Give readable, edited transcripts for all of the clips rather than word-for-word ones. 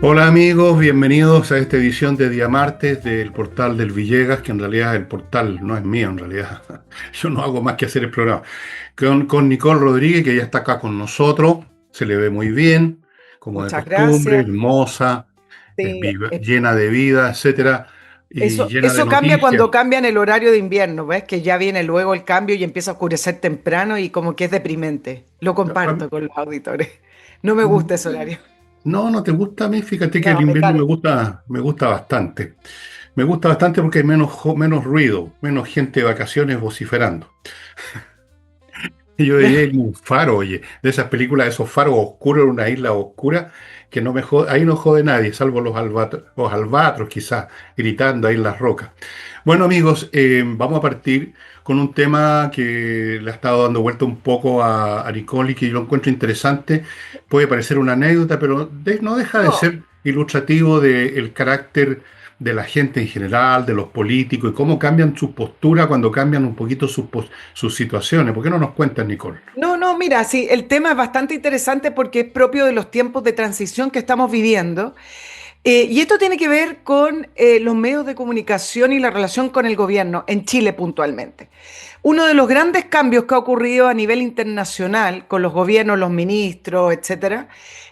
Hola amigos, bienvenidos a esta edición de Día Martes del portal del Villegas, que en realidad el portal no es mío, en realidad. Yo no hago más que hacer el programa. Con Nicole Rodríguez, que ya está acá con nosotros, se le ve muy bien, como de Muchas costumbre, gracias. hermosa, Sí, llena de vida, etcétera, y llena de eso cambia noticias. cuando cambian el horario de invierno, ¿ves? Que ya viene luego el cambio y empieza a oscurecer temprano y como que es deprimente. Lo comparto con los auditores. No me gusta ese horario. No, no te gusta a mí, fíjate que el No, me invierno carga. me gusta bastante. Me gusta bastante porque hay menos ruido, menos gente de vacaciones vociferando. Y yo diría irme a un faro, oye, de esas películas, esos faros oscuros en una isla oscura, que no me jode, ahí no jode nadie, salvo los albatros quizás, gritando ahí en las rocas. Bueno amigos, vamos a partir con un tema que le ha estado dando vuelta un poco a Nicole y que yo lo encuentro interesante. Puede parecer una anécdota, pero no deja de No, ser ilustrativo del carácter de la gente en general, de los políticos y cómo cambian su postura cuando cambian un poquito sus situaciones. ¿Por qué no nos cuentas, Nicole? no, mira, sí, el tema es bastante interesante porque es propio de los tiempos de transición que estamos viviendo. Y esto tiene que ver con los medios de comunicación y la relación con el gobierno, en Chile puntualmente. Uno de los grandes cambios que ha ocurrido a nivel internacional con los gobiernos, los ministros, etcétera,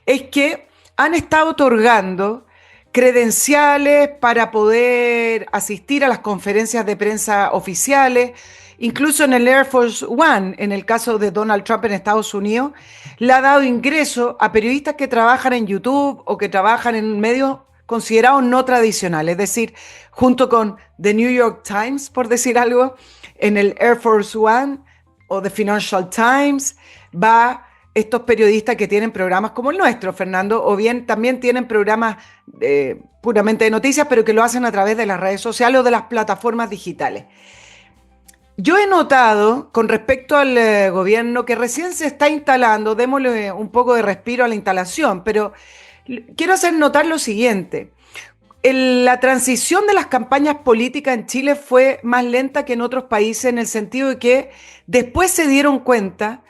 es que han estado otorgando credenciales para poder asistir a las conferencias de prensa oficiales. Incluso en el Air Force One, en el caso de Donald Trump en Estados Unidos, le ha dado ingreso a periodistas que trabajan en YouTube o que trabajan en medios considerados no tradicionales, es decir, junto con The New York Times, por decir algo, en el Air Force One o The Financial Times, va estos periodistas que tienen programas como el nuestro, Fernando, o bien también tienen programas puramente de noticias, pero que lo hacen a través de las redes sociales o de las plataformas digitales. Yo he notado con respecto al gobierno que recién se está instalando, démosle un poco de respiro a la instalación, pero quiero hacer notar lo siguiente. La transición de las campañas políticas en Chile fue más lenta que en otros países en el sentido de que después se dieron cuenta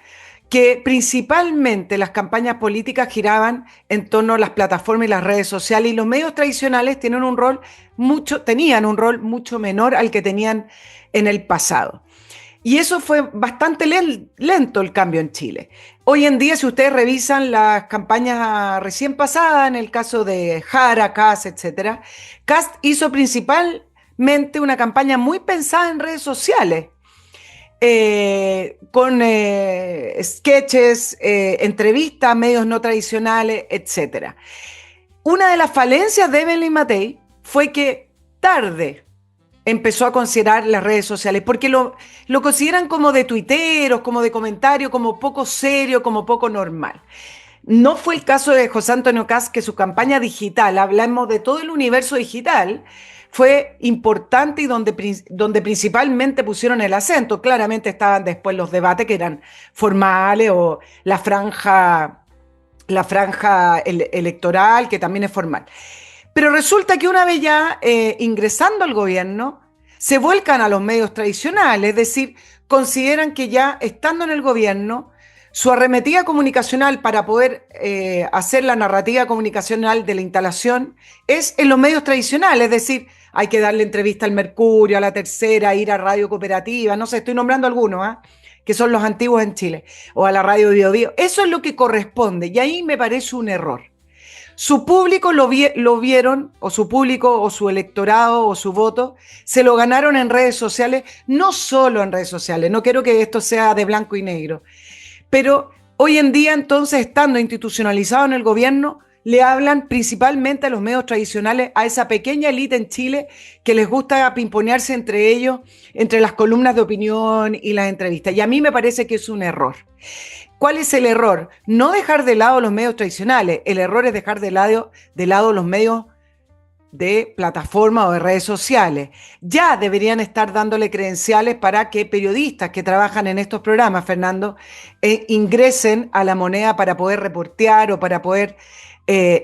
que principalmente las campañas políticas giraban en torno a las plataformas y las redes sociales y los medios tradicionales tenían un rol mucho menor al que tenían en el pasado. Y eso fue bastante lento el cambio en Chile. Hoy en día, si ustedes revisan las campañas recién pasadas, en el caso de Jara, Kast, etcétera, Kast hizo principalmente una campaña muy pensada en redes sociales, con sketches, entrevistas, medios no tradicionales, etcétera. Una de las falencias de Evelyn Matei fue que tarde empezó a considerar las redes sociales, porque lo consideran como de tuiteros, como de comentarios, como poco serio, como poco normal. No fue el caso de José Antonio Kast, que su campaña digital, hablamos de todo el universo digital, fue importante y donde principalmente pusieron el acento. Claramente estaban después los debates que eran formales o la franja electoral, que también es formal. Pero resulta que una vez ya ingresando al gobierno, se vuelcan a los medios tradicionales, es decir, consideran que ya estando en el gobierno, su arremetida comunicacional para poder hacer la narrativa comunicacional de la instalación es en los medios tradicionales, es decir, hay que darle entrevista al Mercurio, a La Tercera, ir a Radio Cooperativa, no sé, estoy nombrando algunos, ¿eh? Que son los antiguos en Chile, o a la Radio Bio Bio. Eso es lo que corresponde, y ahí me parece un error. Su público lo vieron, o su público, o su electorado, o su voto, se lo ganaron en redes sociales, no solo en redes sociales, no quiero que esto sea de blanco y negro, pero hoy en día entonces, estando institucionalizado en el gobierno, le hablan principalmente a los medios tradicionales, a esa pequeña élite en Chile que les gusta pimponearse entre ellos, entre las columnas de opinión y las entrevistas. Y a mí me parece que es un error. ¿Cuál es el error? No dejar de lado los medios tradicionales. El error es dejar de lado los medios de plataforma o de redes sociales. Ya deberían estar dándole credenciales para que periodistas que trabajan en estos programas, Fernando, ingresen a la moneda para poder reportear o para poder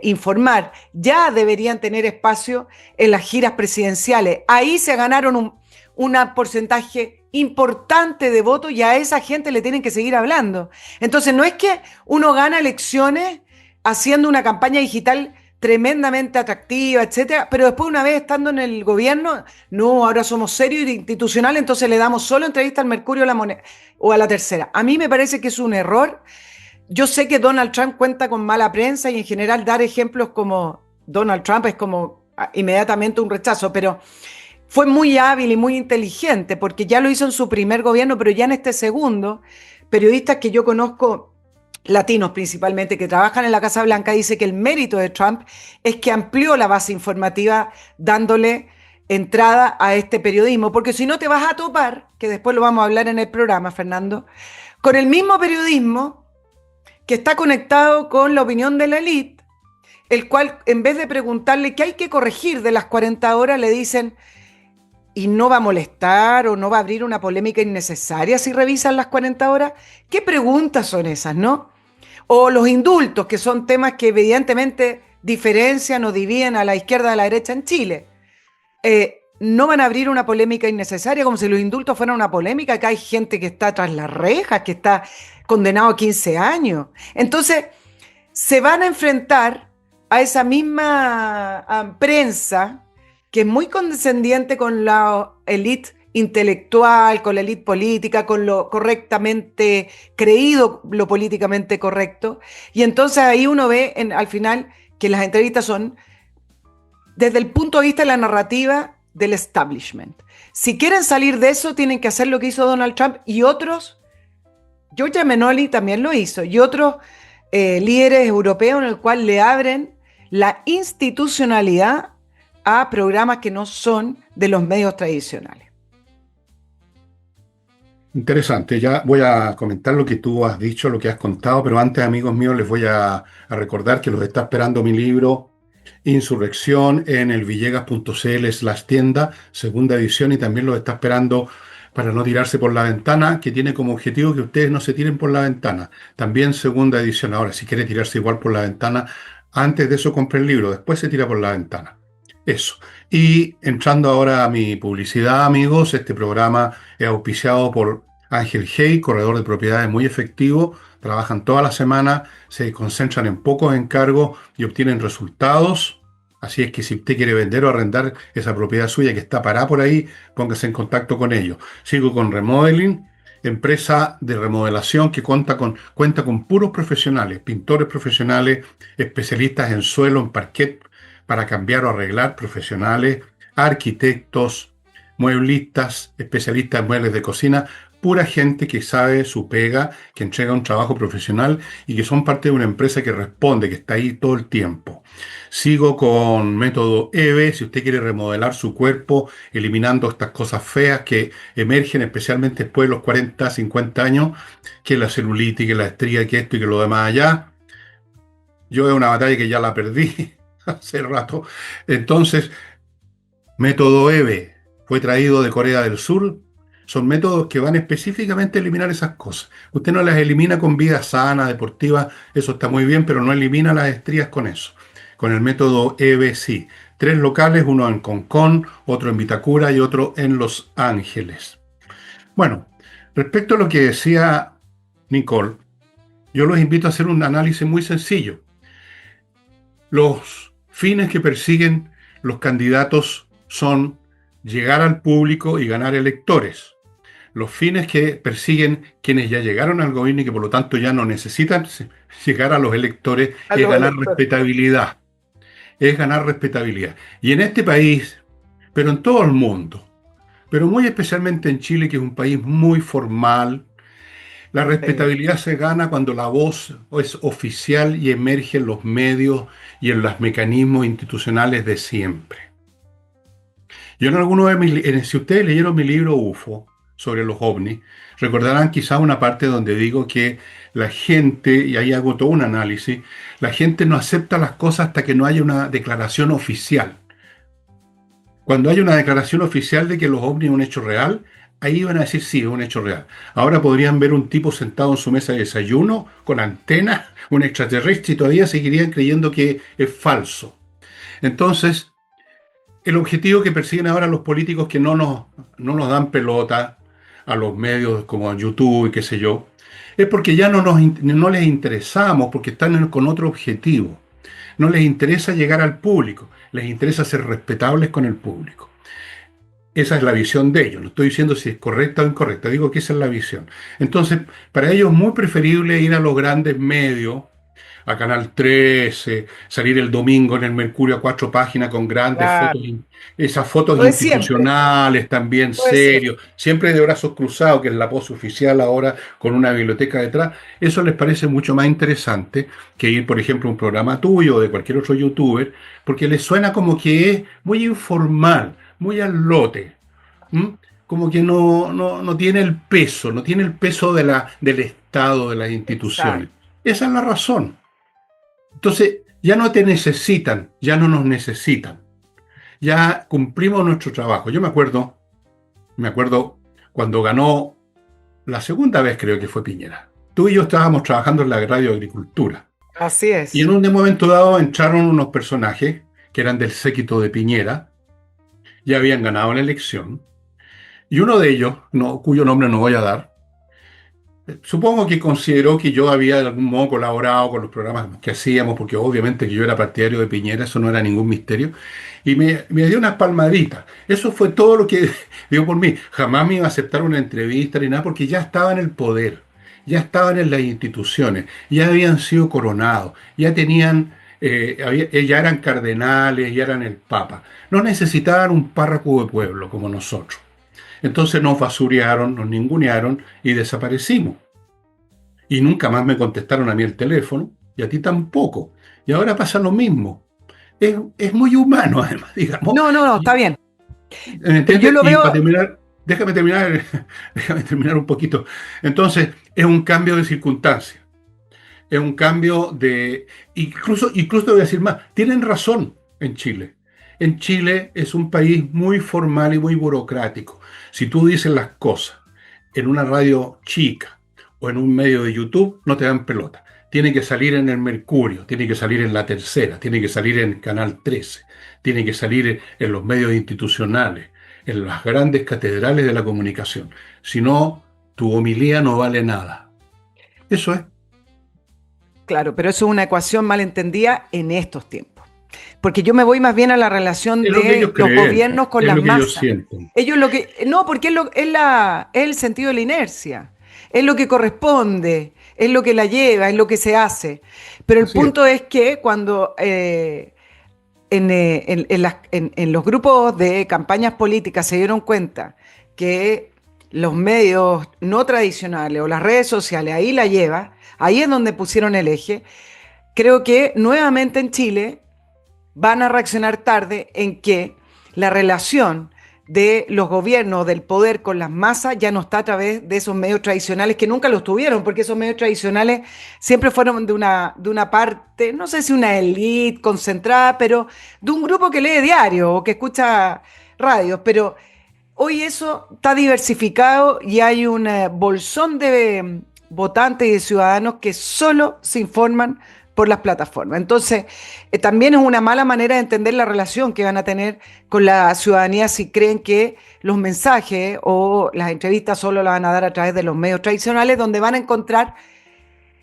informar. Ya deberían tener espacio en las giras presidenciales. Ahí se ganaron un porcentaje importante de votos y a esa gente le tienen que seguir hablando. Entonces, no es que uno gana elecciones haciendo una campaña digital tremendamente atractiva, etcétera, pero después una vez estando en el gobierno, no, ahora somos serios e institucionales, entonces le damos solo entrevista al Mercurio o a la Tercera. A mí me parece que es un error. Yo sé que Donald Trump cuenta con mala prensa y en general dar ejemplos como Donald Trump es como inmediatamente un rechazo, pero fue muy hábil y muy inteligente porque ya lo hizo en su primer gobierno, pero ya en este segundo, periodistas que yo conozco, latinos principalmente, que trabajan en la Casa Blanca, dice que el mérito de Trump es que amplió la base informativa dándole entrada a este periodismo, porque si no te vas a topar, que después lo vamos a hablar en el programa, Fernando, con el mismo periodismo que está conectado con la opinión de la élite, el cual en vez de preguntarle qué hay que corregir de las 40 horas, le dicen, ¿y no va a molestar o no va a abrir una polémica innecesaria si revisan las 40 horas? ¿Qué preguntas son esas, no? O los indultos, que son temas que evidentemente diferencian o dividen a la izquierda y a la derecha en Chile. No van a abrir una polémica innecesaria, como si los indultos fueran una polémica, que hay gente que está tras las rejas, que está condenado a 15 años. Entonces, se van a enfrentar a esa misma prensa que es muy condescendiente con la élite intelectual, con la élite política, con lo correctamente creído, lo políticamente correcto. Y entonces ahí uno ve al final que las entrevistas son desde el punto de vista de la narrativa del establishment. Si quieren salir de eso, tienen que hacer lo que hizo Donald Trump y otros. Giorgia Meloni también lo hizo, y otros líderes europeos, en el cual le abren la institucionalidad a programas que no son de los medios tradicionales. Interesante, ya voy a comentar lo que tú has dicho, lo que has contado, pero antes, amigos míos, les voy a recordar que los está esperando mi libro Insurrección en el villegas.cl/tienda, segunda edición, y también los está esperando para no tirarse por la ventana, que tiene como objetivo que ustedes no se tiren por la ventana. También segunda edición. Ahora, si quiere tirarse igual por la ventana, antes de eso compre el libro, después se tira por la ventana. Eso. Y entrando ahora a mi publicidad, amigos, este programa es auspiciado por Ángel Hey, corredor de propiedades muy efectivo. Trabajan toda la semana, se concentran en pocos encargos y obtienen resultados. Así es que si usted quiere vender o arrendar esa propiedad suya que está parada por ahí, póngase en contacto con ellos. Sigo con Remodeling, empresa de remodelación que cuenta con puros profesionales, pintores profesionales, especialistas en suelo, en parquet, para cambiar o arreglar, profesionales, arquitectos, mueblistas, especialistas en muebles de cocina, pura gente que sabe su pega, que entrega un trabajo profesional y que son parte de una empresa que responde, que está ahí todo el tiempo. Sigo con método EVE, si usted quiere remodelar su cuerpo, eliminando estas cosas feas que emergen especialmente después de los 40, 50 años, que la celulitis, que la estría, que esto y que lo demás allá. Yo es una batalla que ya la perdí hace rato. Entonces, método EVE fue traído de Corea del Sur. Son métodos que van específicamente a eliminar esas cosas. Usted no las elimina con vida sana, deportiva, eso está muy bien, pero no elimina las estrías con eso. Con el método EVE sí. 3 locales, uno en Concón, otro en Vitacura y otro en Los Ángeles. Bueno, respecto a lo que decía Nicole, yo los invito a hacer un análisis muy sencillo. Los fines que persiguen los candidatos son llegar al público y ganar electores. Los fines que persiguen quienes ya llegaron al gobierno y que por lo tanto ya no necesitan llegar a los electores es ganar respetabilidad. Es ganar respetabilidad. Y en este país, pero en todo el mundo, pero muy especialmente en Chile, que es un país muy formal, la respetabilidad se gana cuando la voz es oficial y emerge en los medios y en los mecanismos institucionales de siempre. Yo en alguno de si ustedes leyeron mi libro UFO sobre los ovnis, recordarán quizás una parte donde digo que la gente, y ahí hago todo un análisis, la gente no acepta las cosas hasta que no haya una declaración oficial. Cuando haya una declaración oficial de que los ovnis es un hecho real, ahí van a decir sí, es un hecho real. Ahora podrían ver un tipo sentado en su mesa de desayuno, con antenas, un extraterrestre, y todavía seguirían creyendo que es falso. Entonces, el objetivo que persiguen ahora los políticos que no nos dan pelota a los medios como YouTube y qué sé yo, es porque ya no les interesamos, porque están con otro objetivo. No les interesa llegar al público, les interesa ser respetables con el público. Esa es la visión de ellos. No estoy diciendo si es correcta o incorrecta, digo que esa es la visión. Entonces, para ellos es muy preferible ir a los grandes medios, a Canal 13, salir el domingo en el Mercurio a 4 páginas con grandes fotos, Claro. esas fotos Lo de siempre, institucionales también lo de siempre. serios, siempre de brazos cruzados, que es la pose oficial ahora con una biblioteca detrás. Eso les parece mucho más interesante que ir, por ejemplo, a un programa tuyo o de cualquier otro youtuber, porque les suena como que es muy informal, muy al lote. ¿M? Como que no tiene el peso, no tiene el peso del Estado, de las instituciones. Exacto. Esa es la razón. Entonces, ya no te necesitan, ya no nos necesitan, ya cumplimos nuestro trabajo. Yo me acuerdo cuando ganó la segunda vez, creo que fue Piñera. Tú y yo estábamos trabajando en la radio de agricultura. Así Y en es. un momento dado entraron unos personajes que eran del séquito de Piñera, ya habían ganado la elección, y uno de ellos, cuyo nombre no voy a dar, supongo que consideró que yo había de algún modo colaborado con los programas que hacíamos, porque obviamente que yo era partidario de Piñera, eso no era ningún misterio, y me dio unas palmaditas. Eso fue todo lo que dio por mí. Jamás me iba a aceptar una entrevista ni nada, porque ya estaba en el poder, ya estaban en las instituciones, ya habían sido coronados, ya tenían, ya eran cardenales, ya eran el papa. No necesitaban un párroco de pueblo como nosotros. Entonces nos basurearon, nos ningunearon y desaparecimos. Y nunca más me contestaron a mí el teléfono y a ti tampoco. Y ahora pasa lo mismo. Es muy humano, además, digamos. No, no, no, está bien. ¿Me Pero yo entiendes? lo Y para veo, terminar, déjame terminar un poquito. Entonces, es un cambio de circunstancia. Es un cambio de... Incluso te voy a decir más, tienen razón en Chile. En Chile es un país muy formal y muy burocrático. Si tú dices las cosas en una radio chica o en un medio de YouTube, no te dan pelota. Tiene que salir en el Mercurio, tiene que salir en La Tercera, tiene que salir en Canal 13, tiene que salir en los medios institucionales, en las grandes catedrales de la comunicación. Si no, tu homilía no vale nada. Eso es. claro, pero eso es una ecuación mal entendida en estos tiempos. Porque yo me voy más bien a la relación Es lo que de ellos los creen, gobiernos con es las lo que ellos masas. sienten. Ellos lo que, no, porque es el sentido de la inercia, es lo que corresponde, es lo que la lleva, es lo que se hace. Pero el Así es. punto es que cuando en los grupos de campañas políticas se dieron cuenta que los medios no tradicionales o las redes sociales ahí la lleva, ahí es donde pusieron el eje. Creo que nuevamente en Chile van a reaccionar tarde en que la relación de los gobiernos, del poder con las masas, ya no está a través de esos medios tradicionales que nunca los tuvieron, porque esos medios tradicionales siempre fueron de una parte, no sé si una élite concentrada, pero de un grupo que lee diario o que escucha radios, pero hoy eso está diversificado y hay un bolsón de votantes y de ciudadanos que solo se informan por las plataformas. Entonces, también es una mala manera de entender la relación que van a tener con la ciudadanía si creen que los mensajes o las entrevistas solo las van a dar a través de los medios tradicionales, donde van a encontrar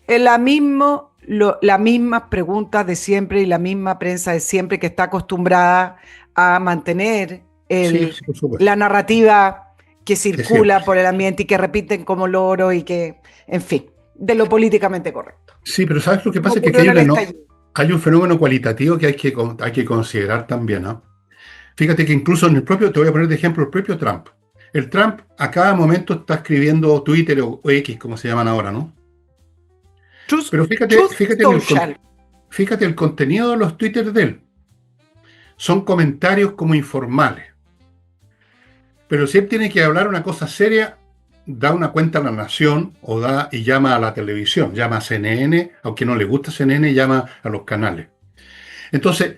las mismas preguntas de siempre y la misma prensa de siempre que está acostumbrada a mantener Sí, sí, por la supuesto. narrativa que De siempre. circula por el ambiente y que repiten como loro y que, en fin, de lo políticamente correcto. Sí, pero ¿sabes lo que Como pasa? Que ocurrió en el creíble, ¿no? estallido. Hay un fenómeno cualitativo que hay que considerar también, ¿no? Fíjate que incluso en el propio, te voy a poner de ejemplo, el propio Trump. El Trump a cada momento está escribiendo Twitter o X, como se llaman ahora, ¿no? Truth, Pero fíjate, Truth fíjate Social. fíjate el contenido de los Twitter de él. Son comentarios como informales. Pero si él tiene que hablar una cosa seria, da una cuenta a la nación o da y llama a la televisión, llama a CNN, aunque no le gusta CNN, llama a los canales. Entonces,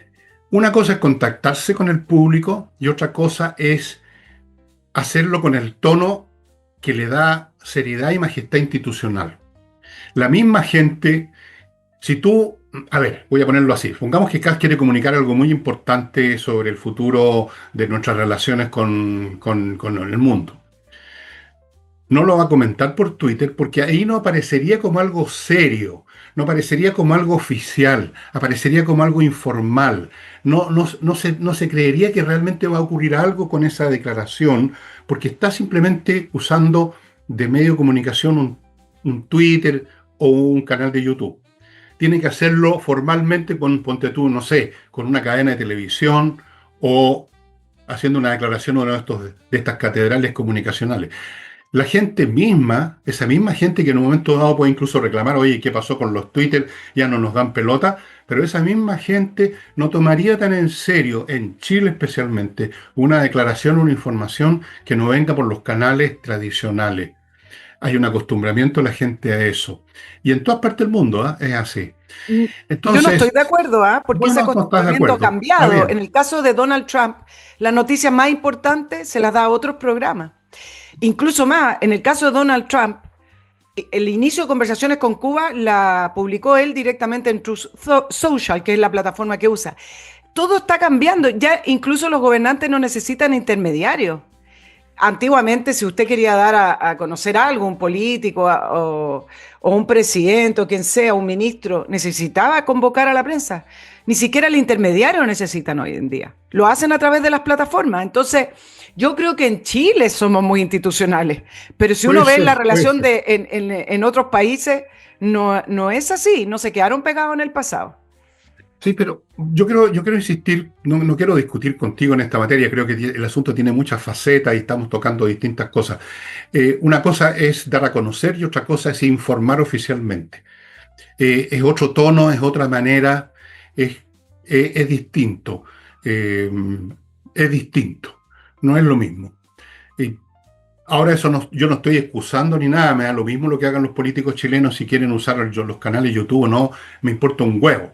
una cosa es contactarse con el público y otra cosa es hacerlo con el tono que le da seriedad y majestad institucional. La misma gente, si tú, a ver, voy a ponerlo así, pongamos que Kass quiere comunicar algo muy importante sobre el futuro de nuestras relaciones con el mundo. no lo va a comentar por Twitter porque ahí no aparecería como algo serio, no aparecería como algo oficial, aparecería como algo informal. No se creería que realmente va a ocurrir algo con esa declaración porque está simplemente usando de medio de comunicación un Twitter o un canal de YouTube. Tiene que hacerlo formalmente con, ponte tú, no sé, con una cadena de televisión o haciendo una declaración en uno de estas catedrales comunicacionales. La gente misma, esa misma gente que en un momento dado puede incluso reclamar, oye, ¿qué pasó con los Twitter? Ya no nos dan pelota, pero esa misma gente no tomaría tan en serio, en Chile especialmente, una declaración, una información que no venga por los canales tradicionales. Hay un acostumbramiento de la gente a eso. Y en todas partes del mundo, ¿ah? Es así. Mm, Yo no estoy Entonces, de acuerdo, ¿ah? Porque ese bueno, no estás de acostumbramiento ha acuerdo. Está cambiado. En bien. el caso de Donald Trump, las noticias más importantes se las da a otros programas. Incluso más, en el caso de Donald Trump, el inicio de conversaciones con Cuba la publicó él directamente en Truth Social, que es la plataforma que usa. Todo está cambiando. Ya incluso los gobernantes no necesitan intermediarios. Antiguamente, si usted quería dar a conocer algo, un político o un presidente o quien sea, un ministro, necesitaba convocar a la prensa. Ni siquiera el intermediario lo necesitan hoy en día. Lo hacen a través de las plataformas. Entonces, yo creo que en Chile somos muy institucionales, pero si Puede uno ve la ser, puede relación ser. en otros países, no es así, no se quedaron pegados en el pasado. Sí, pero yo quiero insistir, no quiero discutir contigo en esta materia, creo que el asunto tiene muchas facetas y estamos tocando distintas cosas. Una cosa es dar a conocer y otra cosa es informar oficialmente. Es otro tono, es otra manera, es, es distinto. Eh, es distinto, no es lo mismo. Y ahora eso yo no estoy excusando ni nada, me da lo mismo lo que hagan los políticos chilenos si quieren usar los canales YouTube o no, me importa un huevo.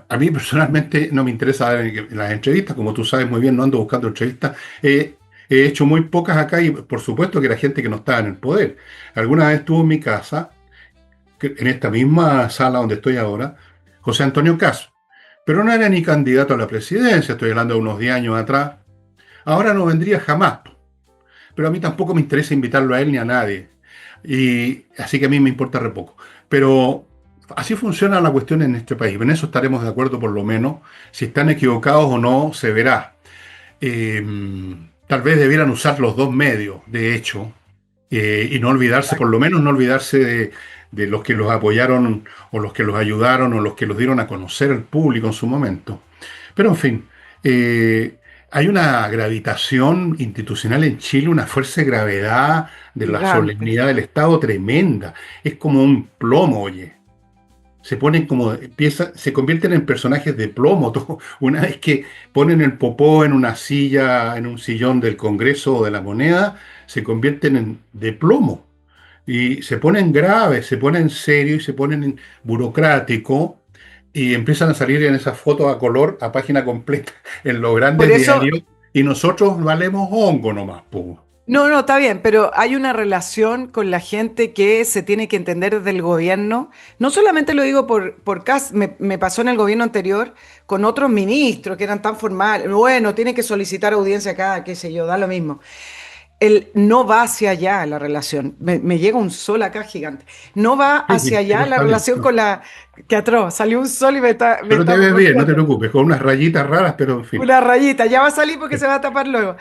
A mí personalmente no me interesa dar las entrevistas, como tú sabes muy bien, no ando buscando entrevistas. He hecho muy pocas acá y por supuesto que era gente que no estaba en el poder. Alguna vez estuvo en mi casa, en esta misma sala donde estoy ahora, José Antonio Caz, pero no era ni candidato a la presidencia, estoy hablando de unos 10 años atrás. Ahora no vendría jamás, pero a mí tampoco me interesa invitarlo a él ni a nadie. Y así que a mí me importa re poco. Pero así funciona la cuestión en este país. En eso estaremos de acuerdo por lo menos. Si están equivocados o no, se verá. Eh, Tal vez debieran usar los dos medios, de hecho, y no olvidarse, por lo menos no olvidarse de los que los apoyaron o los que los ayudaron o los que los dieron a conocer al público en su momento. Pero en fin, eh, hay una gravitación institucional en Chile, una fuerza de gravedad de la Gigante. solemnidad del Estado tremenda. Es como un plomo, oye. Se ponen como piezas, se convierten en personajes de plomo. Una vez que ponen el popó en una silla, en un sillón del Congreso o de la Moneda, se convierten de plomo. Y se ponen graves, se ponen serios y se ponen burocrático y empiezan a salir en esas fotos a color, a página completa, en los Por grandes eso, diarios, y nosotros valemos hongo nomás, po. no, está bien, pero hay una relación con la gente que se tiene que entender desde el gobierno. No solamente lo digo por Kast, me pasó en el gobierno anterior con otros ministros que eran tan formales. Bueno, tiene que solicitar audiencia acá, qué sé yo, da lo mismo. No va hacia allá la relación. Me llega un sol acá gigante. No va Sí, hacia sí, pero allá la está bien. relación con la... Que atroz, salió un sol y me Pero te está ves bien, no te golpeando. preocupes, con unas rayitas raras, pero en fin. Una rayita, ya va a salir porque se va a tapar luego.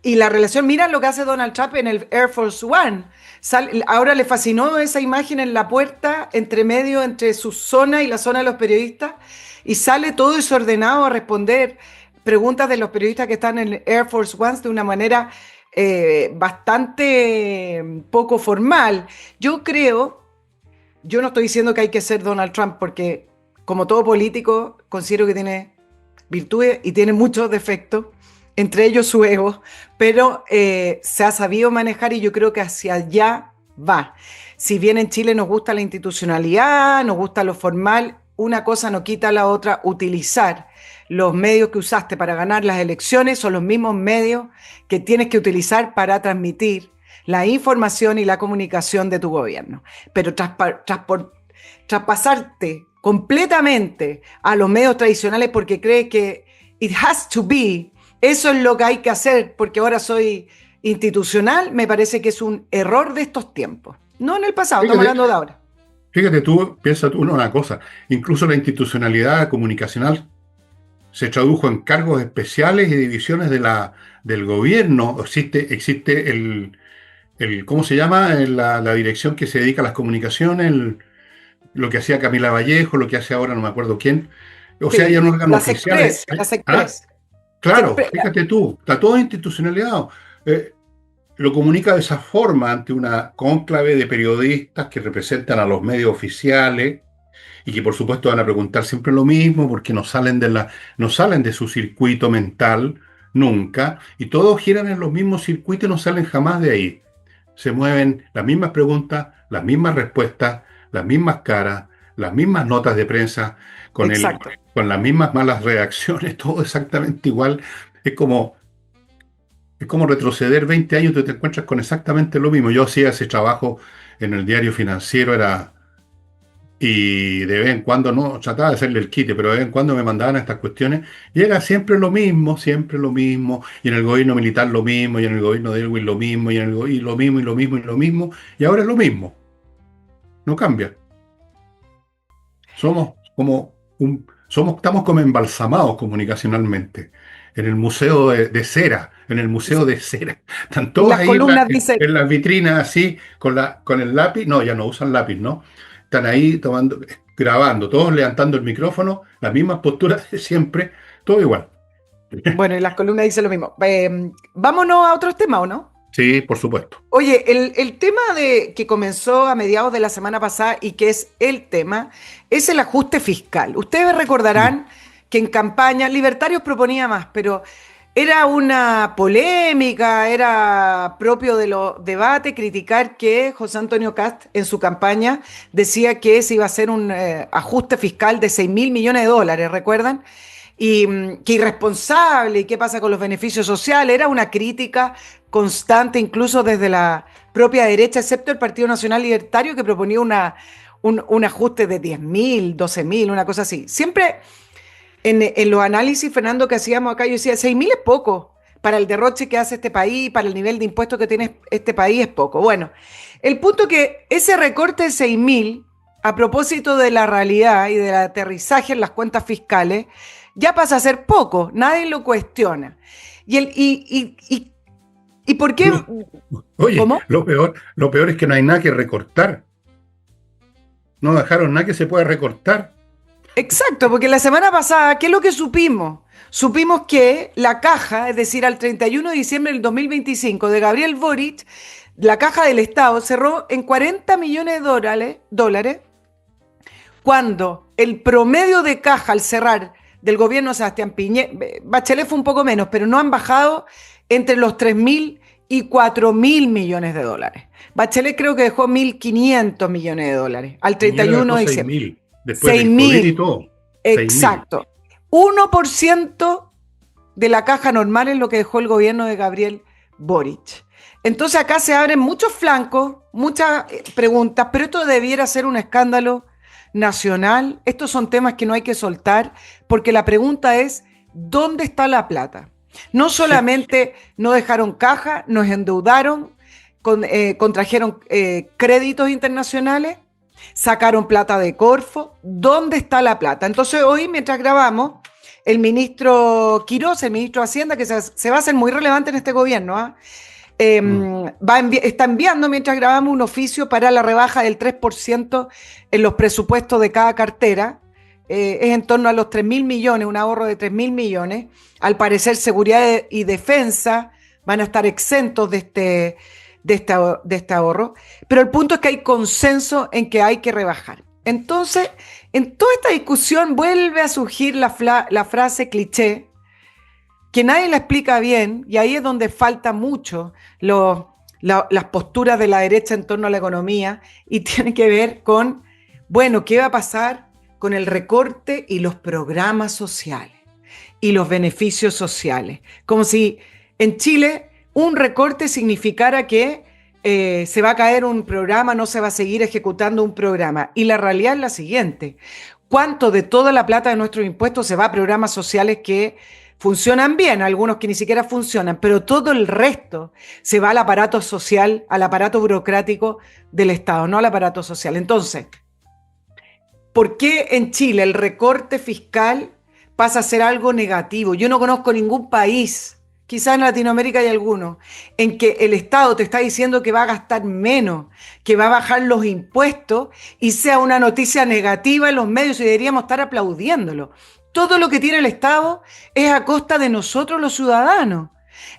Y la relación, mira lo que hace Donald Trump en el Air Force One. Ahora le fascinó esa imagen en la puerta, entre medio, entre su zona y la zona de los periodistas, y sale todo desordenado a responder preguntas de los periodistas que están en el Air Force One de una manera bastante poco formal. Yo no estoy diciendo que hay que ser Donald Trump, porque como todo político, considero que tiene virtudes y tiene muchos defectos, entre ellos su ego, pero se ha sabido manejar y yo creo que hacia allá va. Si bien en Chile nos gusta la institucionalidad, nos gusta lo formal, una cosa no quita a la otra. Utilizar los medios que usaste para ganar las elecciones son los mismos medios que tienes que utilizar para transmitir la información y la comunicación de tu gobierno. Pero traspasarte completamente a los medios tradicionales porque cree que it has to be, eso es lo que hay que hacer porque ahora soy institucional, me parece que es un error de estos tiempos. No en el pasado, estamos Fíjate, hablando de ahora. fíjate tú, piensa tú una cosa, incluso la institucionalidad comunicacional se tradujo en cargos especiales y divisiones del gobierno. Existe ¿cómo se llama? La dirección que se dedica a las comunicaciones, lo que hacía Camila Vallejo, lo que hace ahora no me acuerdo quién. O sea, hay Sí, un órgano las oficial. Express, las Ah, Express. claro, Siempre, fíjate tú, está todo institucionalizado. Eh, lo comunica de esa forma ante una cónclave de periodistas que representan a los medios oficiales y que por supuesto van a preguntar siempre lo mismo porque no salen de su circuito mental nunca y todos giran en los mismos circuitos y no salen jamás de ahí. Se mueven las mismas preguntas, las mismas respuestas, las mismas caras, las mismas notas de prensa, exacto. con las mismas malas reacciones, todo exactamente igual. Es como, es como retroceder 20 años y te encuentras con exactamente lo mismo. Yo hacía ese trabajo en el diario financiero, y de vez en cuando no trataba de hacerle el quite, pero de vez en cuando me mandaban estas cuestiones y era siempre lo mismo, y en el gobierno militar lo mismo, y en el gobierno de Elwin lo mismo, y lo mismo, y lo mismo, y lo mismo, y ahora es lo mismo, no cambia. Somos estamos como embalsamados comunicacionalmente. En el museo de cera, en el museo de cera. Están Y todos las ahí columnas dicen, en las vitrinas así, con el lápiz. No, ya no usan lápiz, ¿no? Están ahí tomando, grabando, todos levantando el micrófono, las mismas posturas de siempre, todo igual. bueno, y las columnas dicen lo mismo. Vámonos a otros temas, ¿o no? Sí, por supuesto. Oye, el tema que comenzó a mediados de la semana pasada y que es el tema, es el ajuste fiscal. Ustedes Mm. recordarán que en campaña Libertarios proponía más, pero era una polémica, era propio de los debates criticar que José Antonio Cast en su campaña decía que se iba a hacer un ajuste fiscal de 6.000 millones de dólares, ¿recuerdan? Y que irresponsable, y qué pasa con los beneficios sociales. Era una crítica constante, incluso desde la propia derecha, excepto el Partido Nacional Libertario, que proponía un ajuste de 10.000, 12.000, una cosa así. Siempre en los análisis, Fernando, que hacíamos acá, yo decía, 6.000 es poco. Para el derroche que hace este país, para el nivel de impuestos que tiene este país, es poco. Bueno, el punto que ese recorte de 6.000, a propósito de la realidad y del aterrizaje en las cuentas fiscales, ya pasa a ser poco, nadie lo cuestiona. ¿Y por qué? No, oye, ¿Cómo? lo peor es que no hay nada que recortar. No dejaron nada que se pueda recortar. Exacto, porque la semana pasada, ¿qué es lo que supimos? Supimos que la caja, es decir, al 31 de diciembre del 2025 de Gabriel Boric, la caja del Estado cerró en 40 millones de dólares, cuando el promedio de caja al cerrar del gobierno de Sebastián Piñera, Bachelet fue un poco menos, pero no han bajado entre los 3.000 y 4.000 millones de dólares. Bachelet creo que dejó 1.500 millones de dólares al Piñera 31 dejó de seis diciembre. mil después Seis del COVID y mil, todo. 6.000. exacto. 1% de la caja normal es lo que dejó el gobierno de Gabriel Boric. Entonces acá se abren muchos flancos, muchas preguntas, pero esto debiera ser un escándalo nacional. Estos son temas que no hay que soltar, porque la pregunta es, ¿dónde está la plata? No Sí. solamente no dejaron caja, nos endeudaron, contrajeron créditos internacionales, sacaron plata de Corfo. ¿Dónde está la plata? Entonces hoy, mientras grabamos, el ministro Quirós, el ministro de Hacienda, que se va a hacer muy relevante en este gobierno, ¿ah? Mm. Está enviando, mientras grabamos, un oficio para la rebaja del 3% en los presupuestos de cada cartera. Es en torno a los 3.000 millones, un ahorro de 3.000 millones. Al parecer, seguridad y defensa van a estar exentos de este ahorro. Pero el punto es que hay consenso en que hay que rebajar. Entonces, en toda esta discusión vuelve a surgir la frase cliché, que nadie la explica bien, y ahí es donde falta mucho las posturas de la derecha en torno a la economía, y tiene que ver con, bueno, ¿qué va a pasar con el recorte y los programas sociales y los beneficios sociales? Como si en Chile un recorte significara que se va a caer un programa, no se va a seguir ejecutando un programa. Y la realidad es la siguiente: ¿cuánto de toda la plata de nuestros impuestos se va a programas sociales que funcionan bien, algunos que ni siquiera funcionan, pero todo el resto se va al aparato social, al aparato burocrático del Estado, no al aparato social. Entonces, ¿por qué en Chile el recorte fiscal pasa a ser algo negativo? Yo no conozco ningún país, quizás en Latinoamérica hay algunos, en que el Estado te está diciendo que va a gastar menos, que va a bajar los impuestos y sea una noticia negativa en los medios y deberíamos estar aplaudiéndolo. Todo lo que tiene el Estado es a costa de nosotros los ciudadanos.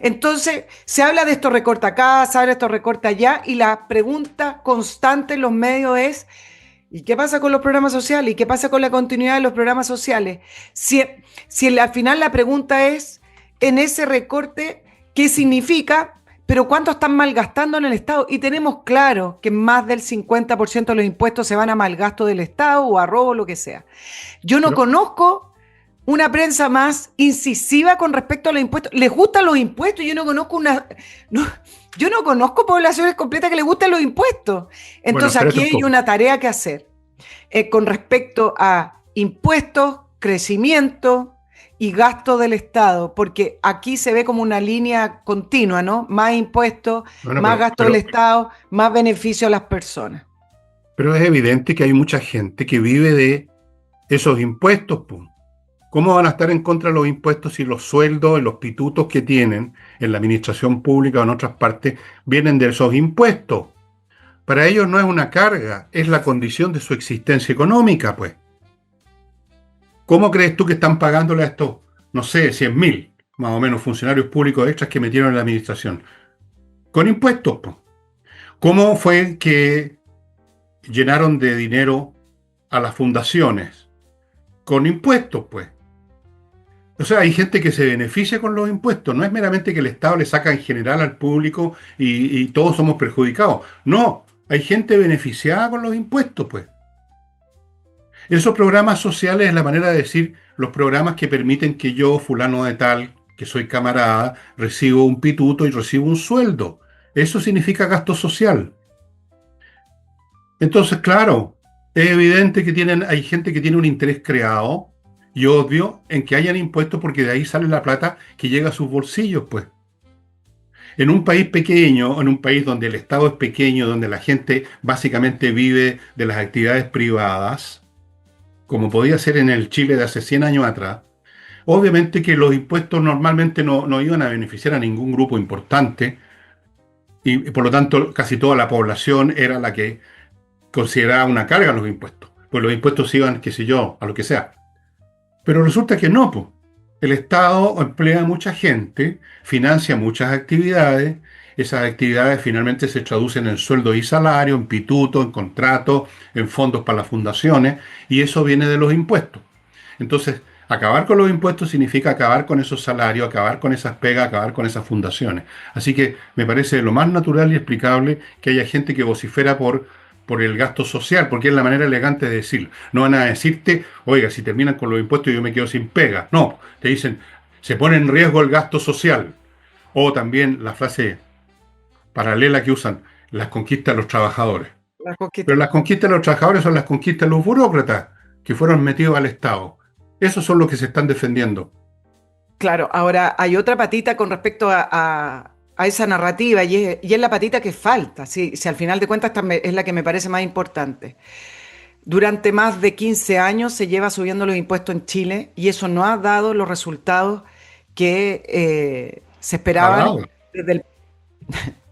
Entonces, se habla de esto recorta acá, se habla de esto recorta allá y la pregunta constante en los medios es: ¿y qué pasa con los programas sociales? ¿Y qué pasa con la continuidad de los programas sociales? Si al final la pregunta es, en ese recorte, ¿qué significa? Pero ¿cuánto están malgastando en el Estado? Y tenemos claro que más del 50% de los impuestos se van a malgasto del Estado o a robo, lo que sea. Yo no Pero, conozco una prensa más incisiva con respecto a los impuestos. Les gustan los impuestos. Yo no conozco poblaciones completas que les gusten los impuestos. bueno, Entonces espérate aquí un hay poco. una tarea que hacer con respecto a impuestos, crecimiento y gasto del Estado, porque aquí se ve como una línea continua, ¿no? Más impuestos, Bueno, más gasto del Estado, más beneficio a las personas. pero es evidente que hay mucha gente que vive de esos impuestos, pum. ¿Cómo van a estar en contra de los impuestos si los sueldos y los pitutos que tienen en la administración pública o en otras partes vienen de esos impuestos? Para ellos no es una carga, es la condición de su existencia económica, pues. ¿Cómo crees tú que están pagándole a estos, no sé, 100.000, más o menos, funcionarios públicos extras que metieron en la administración? Con impuestos, pues. ¿Cómo fue que llenaron de dinero a las fundaciones? Con impuestos, pues. O sea, hay gente que se beneficia con los impuestos. No es meramente que el Estado le saca en general al público y todos somos perjudicados. No, hay gente beneficiada con los impuestos, pues. Esos programas sociales es la manera de decir los programas que permiten que yo, fulano de tal, que soy camarada, recibo un pituto y recibo un sueldo. Eso significa gasto social. Entonces, claro, es evidente que hay gente que tiene un interés creado y obvio en que hayan impuestos porque de ahí sale la plata que llega a sus bolsillos, pues. En un país pequeño, en un país donde el Estado es pequeño, donde la gente básicamente vive de las actividades privadas, como podía ser en el Chile de hace 100 años atrás, obviamente que los impuestos normalmente no iban a beneficiar a ningún grupo importante y por lo tanto casi toda la población era la que consideraba una carga los impuestos, pues los impuestos iban, qué sé yo, a lo que sea. Pero resulta que no, pues. El Estado emplea a mucha gente, financia muchas actividades, esas actividades finalmente se traducen en sueldo y salario, en pituto, en contratos, en fondos para las fundaciones, y eso viene de los impuestos. Entonces, acabar con los impuestos significa acabar con esos salarios, acabar con esas pegas, acabar con esas fundaciones. Así que me parece lo más natural y explicable que haya gente que vocifera por el gasto social, porque es la manera elegante de decirlo. No van a decirte, oiga, si terminan con los impuestos yo me quedo sin pega. No, te dicen, se pone en riesgo el gasto social. O también la frase paralela que usan, las conquistas de los trabajadores. Las conquistas. Pero las conquistas de los trabajadores son las conquistas de los burócratas que fueron metidos al Estado. Esos son los que se están defendiendo. Claro, ahora hay otra patita con respecto a esa narrativa y es la patita que falta, si al final de cuentas es la que me parece más importante. Durante más de 15 años se lleva subiendo los impuestos en Chile y eso no ha dado los resultados que se Ha esperaban dado. desde el...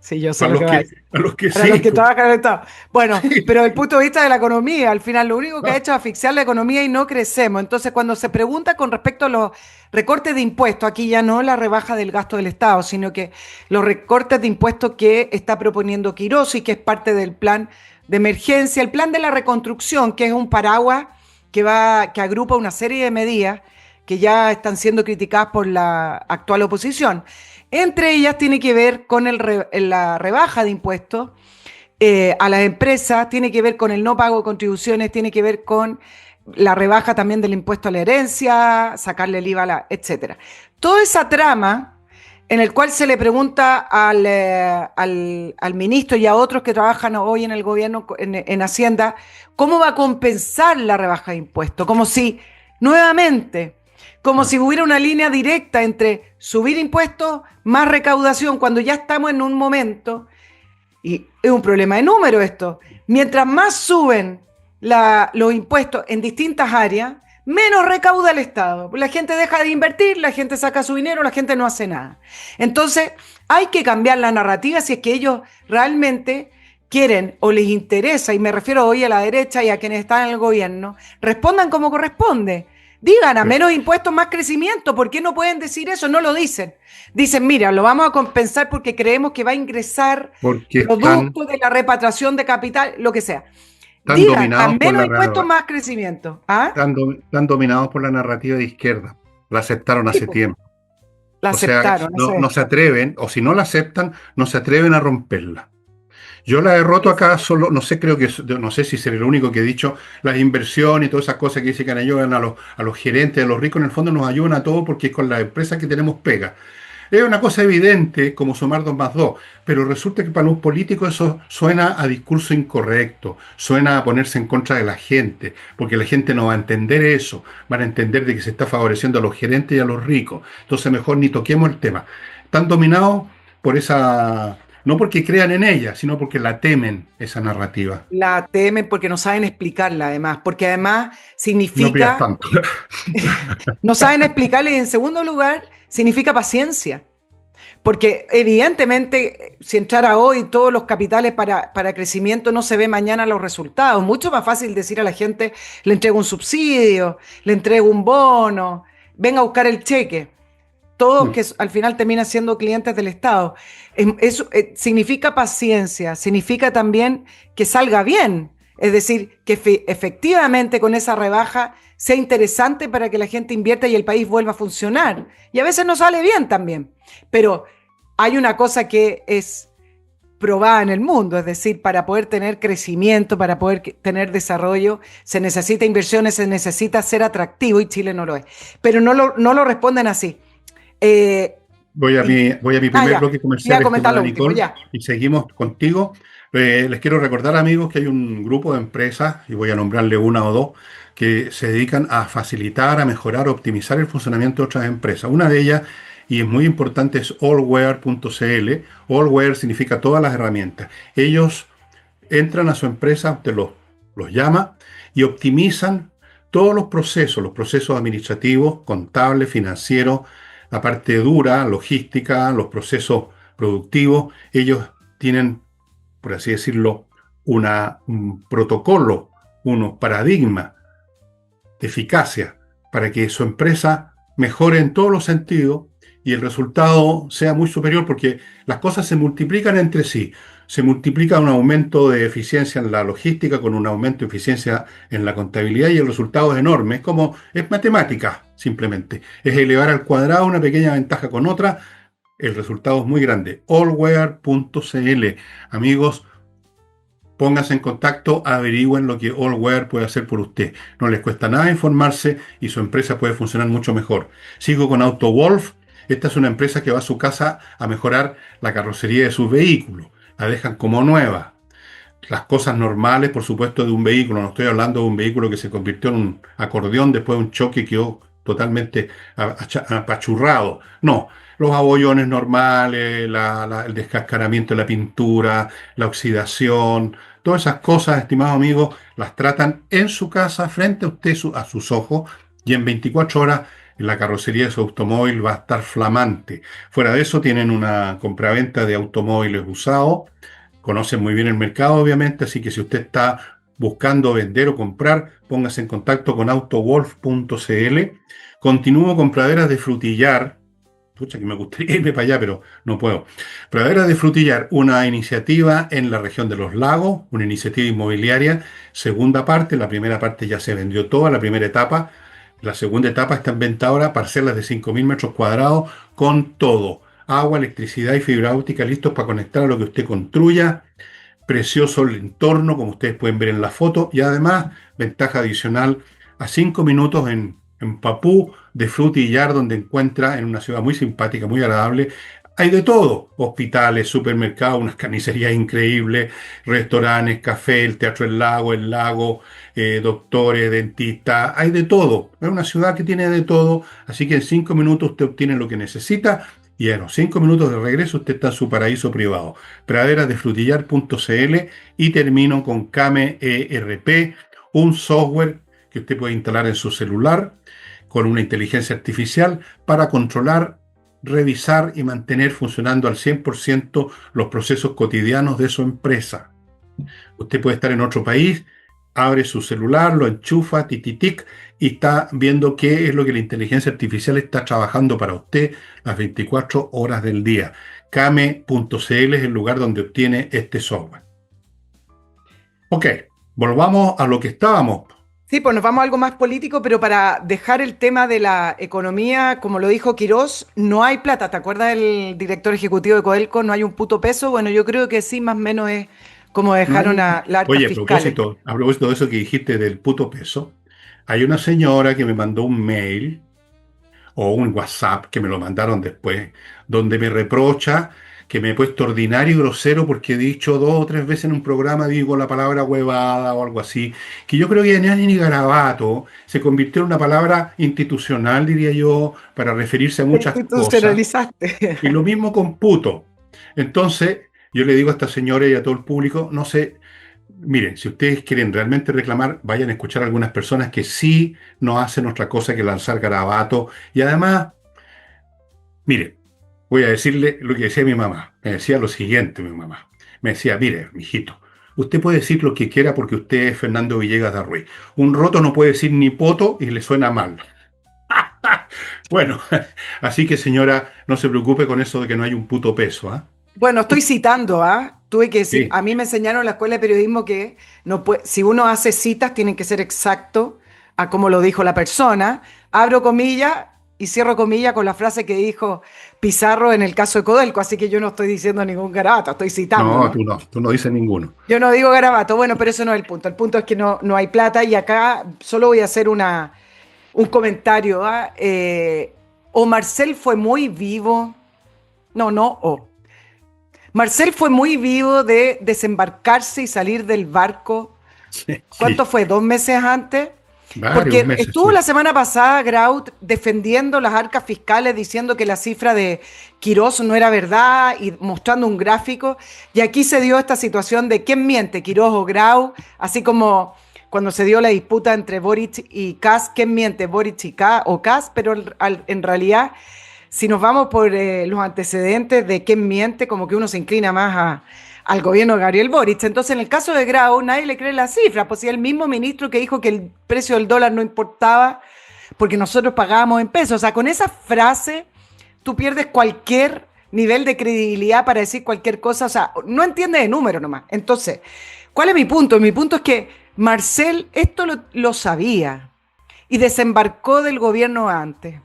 Sí, yo sé A lo los que va a que, decir. a los que Para los sí, que pues. trabajan en el Estado. Bueno, Sí. pero desde el punto de vista de la economía, al final lo único que ha Ah, hecho es asfixiar la economía y no crecemos. Entonces, cuando se pregunta con respecto a los recortes de impuestos, aquí ya no la rebaja del gasto del Estado, sino que los recortes de impuestos que está proponiendo Quirós y que es parte del plan de emergencia, el plan de la reconstrucción, que es un paraguas que agrupa una serie de medidas que ya están siendo criticadas por la actual oposición. Entre ellas tiene que ver con la rebaja de impuestos a las empresas, tiene que ver con el no pago de contribuciones, tiene que ver con la rebaja también del impuesto a la herencia, sacarle el IVA, etcétera. Toda esa trama en el cual se le pregunta al ministro y a otros que trabajan hoy en el gobierno, en Hacienda, cómo va a compensar la rebaja de impuestos, como si nuevamente como claro. si hubiera una línea directa entre subir impuestos más recaudación, cuando ya estamos en un momento, y es un problema de número esto, mientras más suben los impuestos en distintas áreas, menos recauda el Estado. La gente deja de invertir, la gente saca su dinero, la gente no hace nada. Entonces, hay que cambiar la narrativa si es que ellos realmente quieren o les interesa, y me refiero hoy a la derecha y a quienes están en el gobierno, respondan como corresponde. Digan, a menos impuestos, más crecimiento. ¿Por qué no pueden decir eso? No lo dicen. Dicen, mira, lo vamos a compensar porque creemos que va a ingresar Porque producto de la repatriación de capital, lo que sea. están Digan, a dominados por menos impuestos, más crecimiento. ¿Ah? están dominados por la narrativa de izquierda. La aceptaron Sí, hace pues, tiempo. la O sea, aceptaron, no, eso es. no se atreven, o si no la aceptan, no se atreven a romperla. Yo la he roto Es- acá solo, no sé, creo que, no sé si seré el único que he dicho, las inversiones y todas esas cosas que dicen que ayudan a los gerentes, a los ricos, en el fondo nos ayudan a todos porque es con las empresas que tenemos pega. Es una cosa evidente como sumar 2 más 2, pero resulta que para los políticos eso suena a discurso incorrecto, suena a ponerse en contra de la gente, porque la gente no va a entender eso, van a entender de que se está favoreciendo a los gerentes y a los ricos. Entonces mejor ni toquemos el tema. Están dominados por esa, no porque crean en ella, sino porque la temen, esa narrativa. La temen porque no saben explicarla, además, porque además No pidas significa, tanto. no saben explicarla y en segundo lugar, significa paciencia. Porque evidentemente, si entrara hoy todos los capitales para crecimiento, no se ve mañana los resultados. Mucho más fácil decir a la gente, le entrego un subsidio, le entrego un bono, venga a buscar el cheque. Todos que al final terminan siendo clientes del Estado. Eso significa paciencia, significa también que salga bien. Es decir, que efectivamente con esa rebaja sea interesante para que la gente invierta y el país vuelva a funcionar. Y a veces no sale bien también. Pero hay una cosa que es probada en el mundo, es decir, para poder tener crecimiento, para poder tener desarrollo, se necesita inversiones, se necesita ser atractivo y Chile no lo es. Pero no lo responden así. Eh, Voy a mi primer ya, bloque voy a comercial, comentar estimada lo último, Nicole, ya. y seguimos contigo. Les quiero recordar, amigos, que hay un grupo de empresas, y voy a nombrarle una o dos, que se dedican a facilitar, a mejorar, optimizar el funcionamiento de otras empresas. Una de ellas, y es muy importante, es allware.cl. Allware significa todas las herramientas. Ellos entran a su empresa, usted los llama y optimizan todos los procesos administrativos, contables, financieros, la parte dura, logística, los procesos productivos. Ellos tienen, por así decirlo, un protocolo, unos paradigmas de eficacia para que su empresa mejore en todos los sentidos y el resultado sea muy superior porque las cosas se multiplican entre sí. Se multiplica un aumento de eficiencia en la logística con un aumento de eficiencia en la contabilidad y el resultado es enorme. Es como, es matemática, simplemente. Es elevar al cuadrado una pequeña ventaja con otra. El resultado es muy grande. Allware.cl. Amigos, pónganse en contacto, averigüen lo que Allware puede hacer por usted. No les cuesta nada informarse y su empresa puede funcionar mucho mejor. Sigo con AutoWolf. Esta es una empresa que va a su casa a mejorar la carrocería de sus vehículos. La dejan como nueva. Las cosas normales, por supuesto, de un vehículo. No estoy hablando de un vehículo que se convirtió en un acordeón después de un choque y quedó totalmente apachurrado. No, los abollones normales, el descascaramiento de la pintura, la oxidación, todas esas cosas, estimados amigos, las tratan en su casa, frente a usted, a sus ojos, y en 24 horas la carrocería de su automóvil va a estar flamante. Fuera de eso, tienen una compraventa de automóviles usados. Conocen muy bien el mercado, obviamente, así que si usted está buscando vender o comprar, póngase en contacto con autowolf.cl. Continúo con praderas de frutillar. Pucha, que me gustaría irme para allá, pero no puedo. Praderas de frutillar, una iniciativa en la región de los lagos, una iniciativa inmobiliaria. Segunda parte, la primera parte ya se vendió toda, la primera etapa. La segunda etapa está en venta ahora, parcelas de 5.000 metros cuadrados con todo agua, electricidad y fibra óptica listos para conectar a lo que usted construya. Precioso el entorno, como ustedes pueden ver en la foto. Y además, ventaja adicional, a 5 minutos en Papú de Frutillar, donde encuentra en una ciudad muy simpática, muy agradable, Hay de todo, hospitales, supermercados, unas carnicerías increíbles, restaurantes, café, el Teatro El Lago, doctores, dentistas, hay de todo. Es una ciudad que tiene de todo, así que en 5 minutos usted obtiene lo que necesita y en los 5 minutos de regreso usted está en su paraíso privado. Praderadefrutillar.cl y termino con Kame ERP, un software que usted puede instalar en su celular con una inteligencia artificial para controlar, revisar y mantener funcionando al 100% los procesos cotidianos de su empresa. Usted puede estar en otro país, abre su celular, lo enchufa, tititic, y está viendo qué es lo que la inteligencia artificial está trabajando para usted las 24 horas del día. Kame.cl es el lugar donde obtiene este software. Ok, volvamos a lo que estábamos. Sí, pues nos vamos a algo más político, pero para dejar el tema de la economía, como lo dijo Quirós, no hay plata. ¿Te acuerdas del director ejecutivo de Codelco? No hay un puto peso. Bueno, yo creo que sí, más o menos es como No dejaron hay- a las arcas Oye, fiscales. a propósito de eso que dijiste del puto peso, hay una señora que me mandó un mail o un WhatsApp que me lo mandaron después, donde me reprocha que me he puesto ordinario y grosero porque he dicho 2 o 3 veces en un programa, digo la palabra huevada o algo así, que yo creo que ya ni garabato se convirtió en una palabra institucional, diría yo, para referirse a Te muchas cosas, institucionalizaste. y lo mismo con puto. Entonces, yo le digo a esta señora y a todo el público, no sé. Miren, si ustedes quieren realmente reclamar, vayan a escuchar a algunas personas que sí no hacen otra cosa que lanzar garabato. Y además, miren, voy a decirle lo que decía mi mamá. Me decía lo siguiente, mi mamá. Me decía, mire, mijito, usted puede decir lo que quiera porque usted es Fernando Villegas de Ruiz. Un roto no puede decir ni poto y le suena mal. Bueno, así que señora, no se preocupe con eso de que no hay un puto peso, ¿ah? Bueno, estoy citando, ¿ah? Tuve que decir, Sí, a mí me enseñaron en la escuela de periodismo que no puede, si uno hace citas, tienen que ser exacto a como lo dijo la persona. Abro comillas y cierro comillas con la frase que dijo Pizarro en el caso de Codelco, así que yo no estoy diciendo ningún garabato, estoy citando, no, ¿no? tú no dices ninguno. Yo no digo garabato, bueno, pero eso no es el punto. El punto es que no hay plata y acá solo voy a hacer un comentario, ¿ah? O Marcel fue muy vivo, no. Marcel fue muy vivo de desembarcarse y salir del barco. Sí, ¿Cuánto sí, fue? ¿2 meses antes? varios Porque meses, estuvo sí. la semana pasada Graut defendiendo las arcas fiscales, diciendo que la cifra de Quirós no era verdad y mostrando un gráfico. Y aquí se dio esta situación de quién miente, Quirós o Grau, así como cuando se dio la disputa entre Boric y Kass, quién miente, Boric y Kass, pero en realidad si nos vamos por los antecedentes de quién miente, como que uno se inclina más al gobierno de Gabriel Boric. Entonces, en el caso de Grau, nadie le cree las cifras, pues si el mismo ministro que dijo que el precio del dólar no importaba porque nosotros pagábamos en pesos. O sea, con esa frase tú pierdes cualquier nivel de credibilidad para decir cualquier cosa. O sea, no entiende de número nomás. Entonces, ¿cuál es mi punto? Mi punto es que Marcel esto lo sabía y desembarcó del gobierno antes.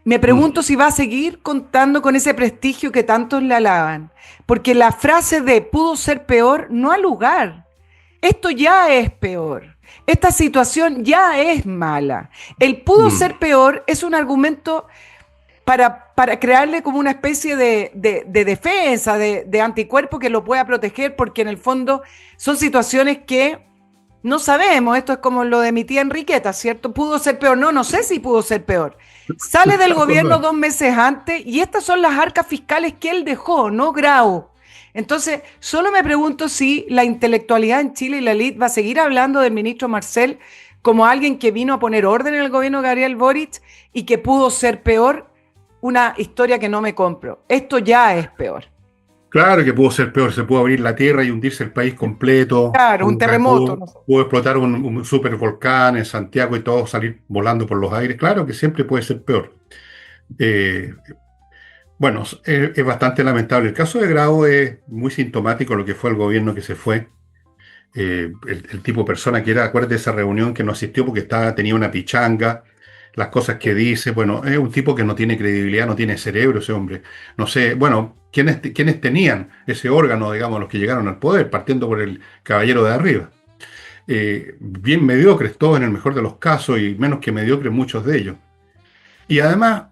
Me Mm. pregunto si va a seguir contando con ese prestigio que tantos le alaban, porque la frase de pudo ser peor no ha lugar. Esto ya es peor. Esta situación ya es mala. El pudo Mm. ser peor es un argumento para crearle como una especie de defensa, de anticuerpo que lo pueda proteger, porque en el fondo son situaciones que no sabemos. Esto es como lo de mi tía Enriqueta, ¿cierto? ¿Pudo ser peor? No sé si pudo ser peor. Sale del gobierno 2 meses antes y estas son las arcas fiscales que él dejó, no Grau. Entonces, solo me pregunto si la intelectualidad en Chile y la elite va a seguir hablando del ministro Marcel como alguien que vino a poner orden en el gobierno de Gabriel Boric y que pudo ser peor, una historia que no me compro. Esto ya es peor. Claro que pudo ser peor, se pudo abrir la tierra y hundirse el país completo, Claro, un terremoto, no sé. pudo explotar un supervolcán en Santiago y todo salir volando por los aires. Claro que siempre puede ser peor. Eh, bueno, es bastante lamentable. El caso de Grau es muy sintomático de lo que fue el gobierno que se fue. El tipo de persona que era, acuérdate de esa reunión que no asistió porque tenía una pichanga, las cosas que dice, bueno, es un tipo que no tiene credibilidad, no tiene cerebro ese hombre. No sé, bueno, ¿quiénes tenían ese órgano, digamos, los que llegaron al poder, partiendo por el caballero de arriba? Bien mediocres todos en el mejor de los casos y menos que mediocres muchos de ellos. Y además,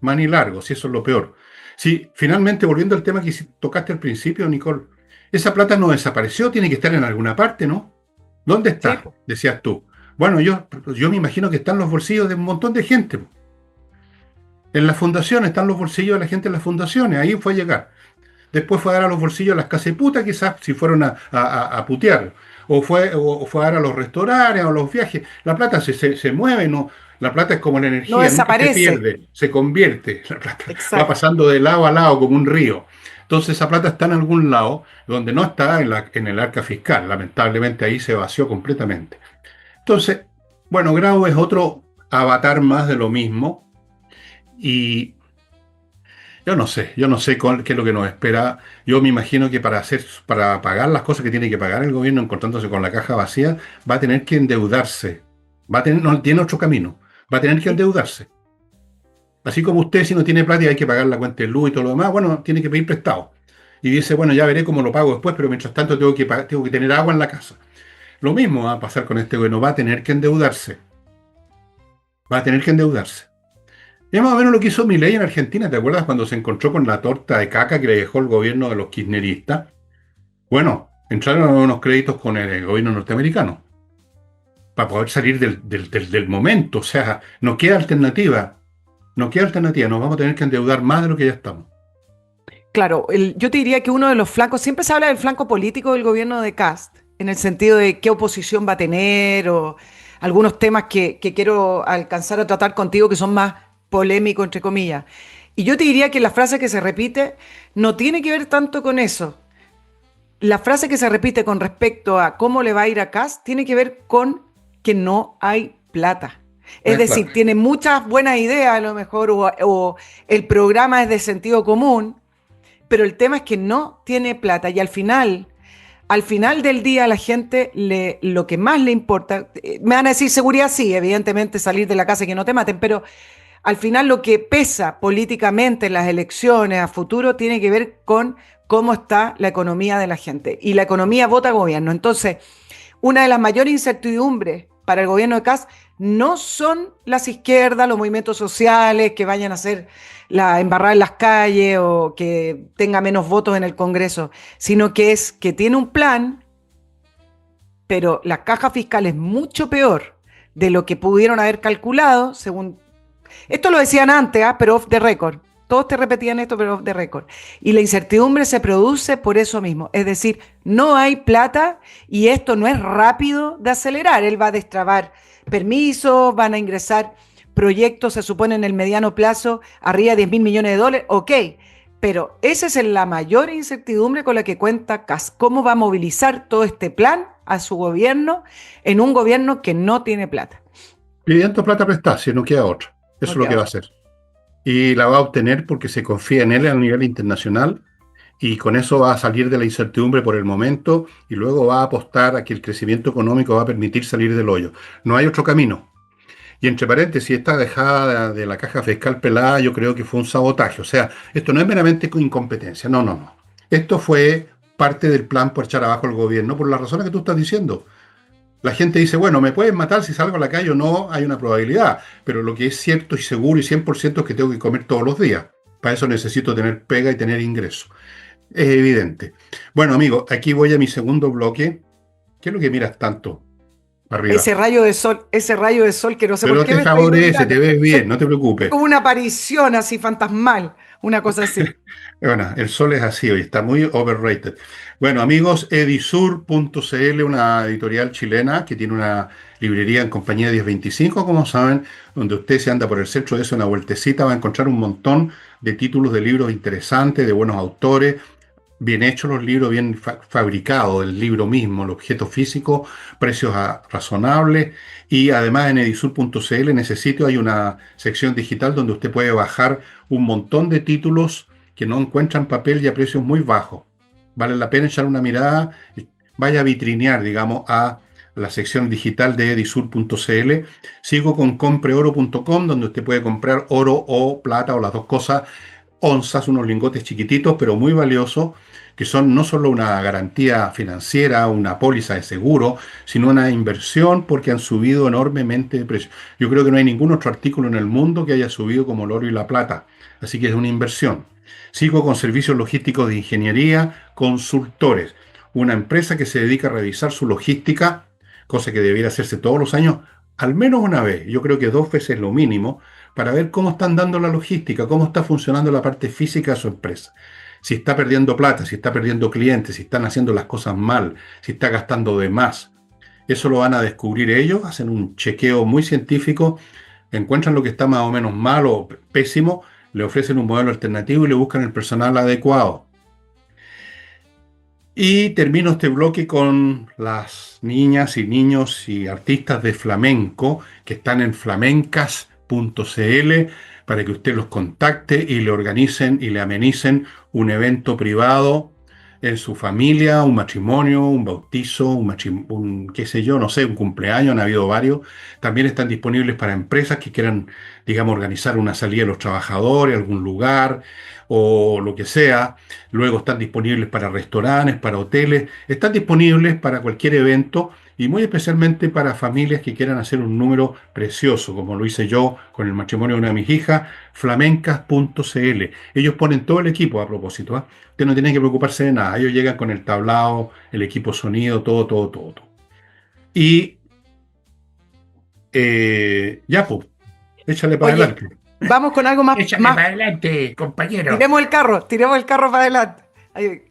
Mani largo, si eso es lo peor. Sí, finalmente, volviendo al tema que tocaste al principio, Nicole, esa plata no desapareció, tiene que estar en alguna parte, ¿no? ¿Dónde Sí, está? Decías tú. Bueno, yo me imagino que está en los bolsillos de un montón de gente. En las fundaciones, están los bolsillos de la gente en las fundaciones, ahí fue a llegar. Después fue a dar a los bolsillos a las casas de puta, quizás si fueron a putear. O fue a dar a los restaurantes o a los viajes. La plata se mueve, ¿no? La plata es como la no energía, nunca se desaparece. pierde, se convierte. La plata va Exacto. pasando de lado a lado como un río. Entonces esa plata está en algún lado donde no está en el arca fiscal. Lamentablemente ahí se vació completamente. Entonces, bueno, Grau es otro avatar más de lo mismo. Y yo no sé qué es lo que nos espera. Yo me imagino que para pagar las cosas que tiene que pagar el gobierno, encontrándose con la caja vacía, va a tener que endeudarse. No tiene otro camino. Va a tener que endeudarse. Así como usted, si no tiene plata y hay que pagar la cuenta de luz y todo lo demás, bueno, tiene que pedir prestado. Y dice, bueno, ya veré cómo lo pago después, pero mientras tanto tengo que tener agua en la casa. Lo mismo va a pasar con este gobierno. Va a tener que endeudarse. Va a tener que endeudarse. Es más o menos lo que hizo Milei en Argentina. ¿Te acuerdas cuando se encontró con la torta de caca que le dejó el gobierno de los kirchneristas? Bueno, entraron a unos créditos con el gobierno norteamericano para poder salir del momento. O sea, no queda alternativa. No queda alternativa. Nos vamos a tener que endeudar más de lo que ya estamos. Claro, yo te diría que uno de los flancos, siempre se habla del flanco político del gobierno de Cast, en el sentido de qué oposición va a tener o algunos temas que quiero alcanzar a tratar contigo que son más polémicos, entre comillas. Y yo te diría que la frase que se repite no tiene que ver tanto con eso. La frase que se repite con respecto a cómo le va a ir a Cast tiene que ver con que no hay plata. No Es hay decir, plata. tiene muchas buenas ideas a lo mejor o el programa es de sentido común, pero el tema es que no tiene plata y al final del día a la gente lo que más le importa, me van a decir seguridad, sí, evidentemente salir de la casa y que no te maten, pero al final lo que pesa políticamente en las elecciones a futuro tiene que ver con cómo está la economía de la gente. Y la economía vota gobierno. Entonces, una de las mayores incertidumbres para el gobierno de Kass no son las izquierdas, los movimientos sociales que vayan a hacer la embarrada en las calles o que tenga menos votos en el Congreso, sino que es que tiene un plan, pero la caja fiscal es mucho peor de lo que pudieron haber calculado, según... Esto lo decían antes, pero off the record. Todos te repetían esto, pero off the record. Y la incertidumbre se produce por eso mismo. Es decir, no hay plata y esto no es rápido de acelerar. Él va a destrabar permisos, van a ingresar proyectos, se supone en el mediano plazo, arriba de 10 mil millones de dólares. Ok, pero esa es la mayor incertidumbre con la que cuenta Kass. ¿Cómo va a movilizar todo este plan a su gobierno en un gobierno que no tiene plata? Pidiendo plata prestada, si no queda otra. Eso No es lo que queda va a otra. hacer. Y la va a obtener porque se confía en él a nivel internacional y con eso va a salir de la incertidumbre por el momento y luego va a apostar a que el crecimiento económico va a permitir salir del hoyo. No hay otro camino. Y entre paréntesis, esta dejada de la caja fiscal pelada yo creo que fue un sabotaje. O sea, esto no es meramente incompetencia, no, no, no. Esto fue parte del plan por echar abajo el gobierno por las razones que tú estás diciendo. La gente dice, bueno, me pueden matar si salgo a la calle o no, hay una probabilidad, pero lo que es cierto y seguro y 100% es que tengo que comer todos los días. Para eso necesito tener pega y tener ingresos. Es evidente. Bueno, amigo, aquí voy a mi segundo bloque. ¿Qué es lo que miras tanto arriba? Ese rayo de sol que no sé por Pero qué te me está favorece, te iluminando. ves Es bien, no te preocupes. como una aparición así fantasmal, una cosa así. Bueno, el sol es así hoy, está muy overrated. Bueno, amigos, edisur.cl, una editorial chilena que tiene una librería en compañía 1025, como saben, donde usted se anda por el centro de eso, una vueltecita, va a encontrar un montón de títulos de libros interesantes, de buenos autores, bien hechos los libros, bien fabricados, el libro mismo, el objeto físico, precios razonables. Y además en edisur.cl, en ese sitio hay una sección digital donde usted puede bajar un montón de títulos que no encuentran papel y a precios muy bajos. Vale la pena echar una mirada, vaya a vitrinear, digamos, a la sección digital de edisur.cl. Sigo con compreoro.com, donde usted puede comprar oro o plata o las dos cosas, onzas, unos lingotes chiquititos, pero muy valiosos, que son no solo una garantía financiera, una póliza de seguro, sino una inversión porque han subido enormemente de precio. Yo creo que no hay ningún otro artículo en el mundo que haya subido como el oro y la plata, así que es una inversión. Sigo con servicios logísticos de ingeniería, consultores, una empresa que se dedica a revisar su logística, cosa que debiera hacerse todos los años, al menos una vez, yo creo que 2 veces lo mínimo, para ver cómo están dando la logística, cómo está funcionando la parte física de su empresa. Si está perdiendo plata, si está perdiendo clientes, si están haciendo las cosas mal, si está gastando de más. Eso lo van a descubrir ellos, hacen un chequeo muy científico, encuentran lo que está más o menos mal o pésimo, le ofrecen un modelo alternativo y le buscan el personal adecuado. Y termino este bloque con las niñas y niños y artistas de flamenco que están en flamencas.cl para que usted los contacte y le organicen y le amenicen un evento privado en su familia, un matrimonio, un bautizo, un qué sé yo, no sé, un cumpleaños, han habido varios. También están disponibles para empresas que quieran, digamos, organizar una salida de los trabajadores, algún lugar o lo que sea. Luego están disponibles para restaurantes, para hoteles, están disponibles para cualquier evento y muy especialmente para familias que quieran hacer un número precioso, como lo hice yo con el matrimonio de una de mis hijas, flamencas.cl. Ellos ponen todo el equipo a propósito, ¿ah? Usted no tiene que preocuparse de nada. Ellos llegan con el tablado, el equipo sonido, todo, todo, todo, todo. Y ya, pues, échale para Oye, adelante. vamos con algo Échale para adelante, compañero. tiremos el carro para adelante. Ahí.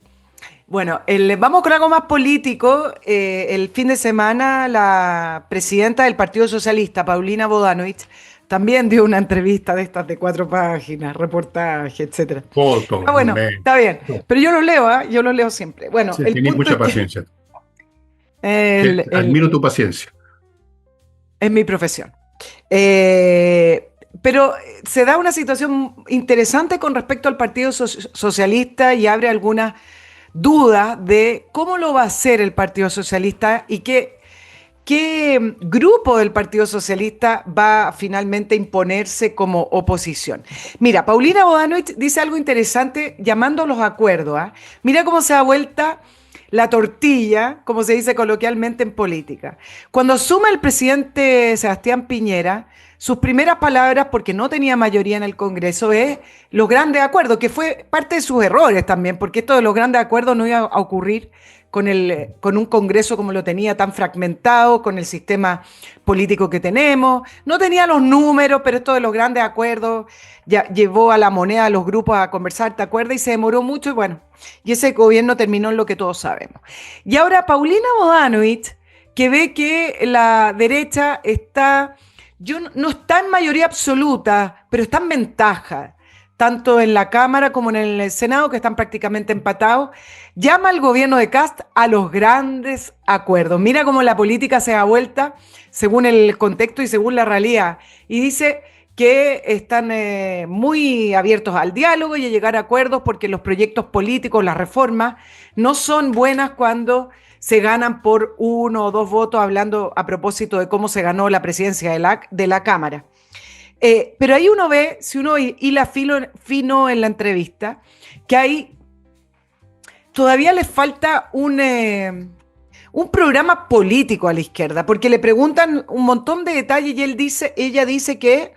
Bueno, vamos con algo más político. El fin de semana la presidenta del Partido Socialista, Paulina Bodanovich, también dio una entrevista de estas de 4 páginas, reportaje, etcétera. Fotos, Ah, bueno, está bien, no. pero yo los leo, ¿ah? Yo los leo siempre. Bueno, Sí, el tenés punto mucha es que paciencia. el, el- Admiro tu paciencia. es mi profesión. Eh, pero se da una situación interesante con respecto al Partido Socialista y abre algunas dudas de cómo lo va a hacer el Partido Socialista y qué grupo del Partido Socialista va finalmente a imponerse como oposición. Mira, Paulina Bodanovich dice algo interesante llamando a los acuerdos, ¿ah? Mira cómo se da vuelta la tortilla, como se dice coloquialmente en política. Cuando asume el presidente Sebastián Piñera, sus primeras palabras, porque no tenía mayoría en el Congreso, es los grandes acuerdos, que fue parte de sus errores también, porque esto de los grandes acuerdos no iba a ocurrir con un Congreso como lo tenía tan fragmentado, con el sistema político que tenemos. No tenía los números, pero esto de los grandes acuerdos ya llevó a la moneda a los grupos a conversar, ¿te acuerdas? Y se demoró mucho y bueno, y ese gobierno terminó en lo que todos sabemos. Y ahora Paulina Bodanovich, que ve que la derecha no está en mayoría absoluta, pero está en ventaja, tanto en la Cámara como en el Senado, que están prácticamente empatados, llama al gobierno de Kast a los grandes acuerdos. Mira cómo la política se da vuelta según el contexto y según la realidad. Y dice que están muy abiertos al diálogo y a llegar a acuerdos porque los proyectos políticos, las reformas, no son buenas cuando se ganan por 1 o 2 votos, hablando a propósito de cómo se ganó la presidencia de la Cámara. Pero ahí uno ve, si uno hila fino en la entrevista, que ahí todavía le falta un programa político a la izquierda, porque le preguntan un montón de detalles y ella dice que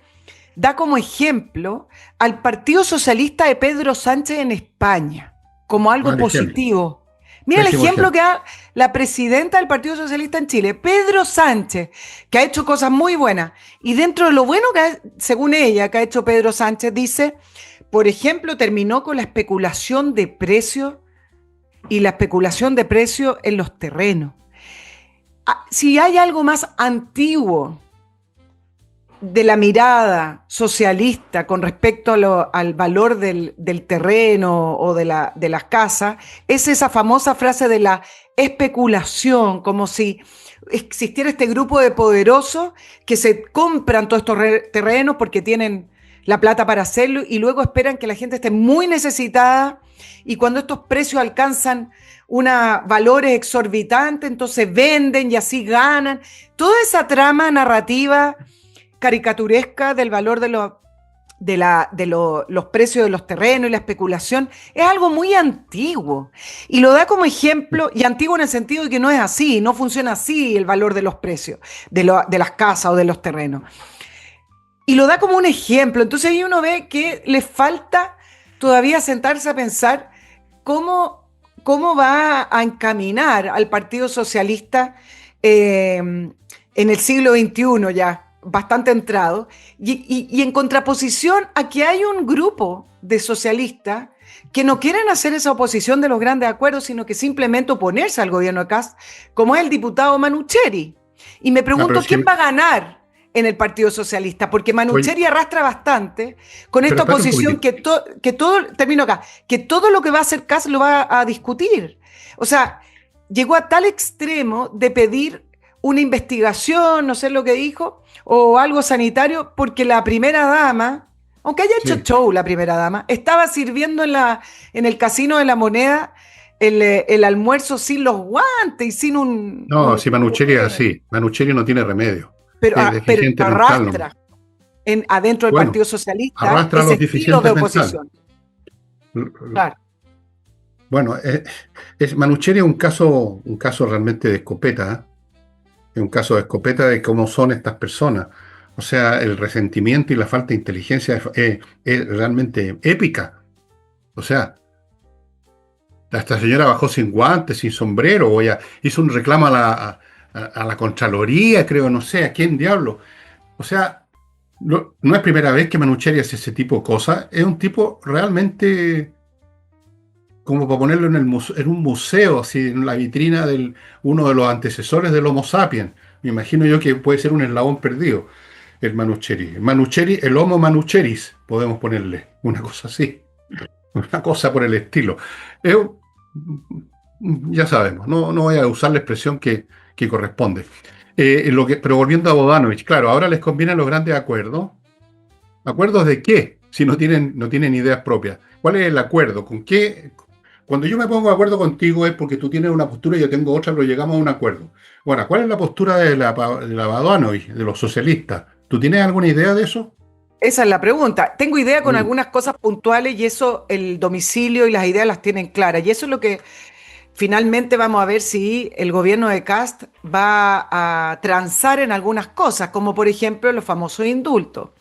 da como ejemplo al Partido Socialista de Pedro Sánchez en España, como algo Mal ejemplo. positivo. Mira el Pésimo ejemplo que ejemplo. da la presidenta del Partido Socialista en Chile, Pedro Sánchez, que ha hecho cosas muy buenas. Y dentro de lo bueno según ella, que ha hecho Pedro Sánchez, dice, por ejemplo, terminó con la especulación de precios y la especulación de precios en los terrenos. Si hay algo más antiguo de la mirada socialista con respecto al valor del terreno o de las casas, es esa famosa frase de la especulación, como si existiera este grupo de poderosos que se compran todos estos terrenos porque tienen la plata para hacerlo y luego esperan que la gente esté muy necesitada y cuando estos precios alcanzan valores exorbitantes, entonces venden y así ganan. Toda esa trama narrativa caricaturesca del valor los precios de los terrenos y la especulación es algo muy antiguo. Y lo da como ejemplo, y antiguo en el sentido de que no es así, no funciona así el valor de los precios de las casas o de los terrenos. Y lo da como un ejemplo. Entonces ahí uno ve que le falta todavía sentarse a pensar cómo va a encaminar al Partido Socialista en el siglo XXI ya, bastante entrado, y en contraposición a que hay un grupo de socialistas que no quieren hacer esa oposición de los grandes acuerdos, sino que simplemente oponerse al gobierno de Kast, como es el diputado Manucheri. Y me pregunto quién va a ganar en el Partido Socialista, porque Manucheri arrastra bastante con esta oposición que todo, termino acá, que todo lo que va a hacer Kast lo va a discutir. O sea, llegó a tal extremo de pedir una investigación, no sé lo que dijo, o algo sanitario, porque la primera dama, aunque haya hecho show la primera dama, estaba sirviendo en el Casino de la Moneda el almuerzo sin los guantes y sin un... No, si Manucheri es así, Manucheri no tiene remedio. Pero arrastra adentro del Partido Socialista ese estilo de oposición. Claro. Bueno, Manucheri es un caso realmente de escopeta, ¿eh? Es un caso de escopeta de cómo son estas personas. O sea, el resentimiento y la falta de inteligencia es realmente épica. O sea, esta señora bajó sin guantes, sin sombrero, hizo un reclamo a la Contraloría, creo, no sé, a quién diablo. O sea, no es primera vez que Manucheri hace ese tipo de cosas. Es un tipo realmente como para ponerlo en un museo, así, en la vitrina de uno de los antecesores del Homo sapiens. Me imagino yo que puede ser un eslabón perdido, el Manucheri. Manucheri, el Homo Manucheris, podemos ponerle, una cosa así, una cosa por el estilo. Ya sabemos, no voy a usar la expresión que corresponde. Pero volviendo a Bodanovich, claro, ahora les convienen los grandes acuerdos. ¿Acuerdos de qué? Si no tienen ideas propias. ¿Cuál es el acuerdo? ¿Con qué? Cuando yo me pongo de acuerdo contigo es porque tú tienes una postura y yo tengo otra, pero llegamos a un acuerdo. Bueno, ¿cuál es la postura de la Bodanovich, de los socialistas? ¿Tú tienes alguna idea de eso? Esa es la pregunta. Tengo idea con algunas cosas puntuales y eso, el domicilio y las ideas las tienen claras. Y eso es lo que finalmente vamos a ver si el gobierno de Kast va a transar en algunas cosas, como por ejemplo los famosos indultos.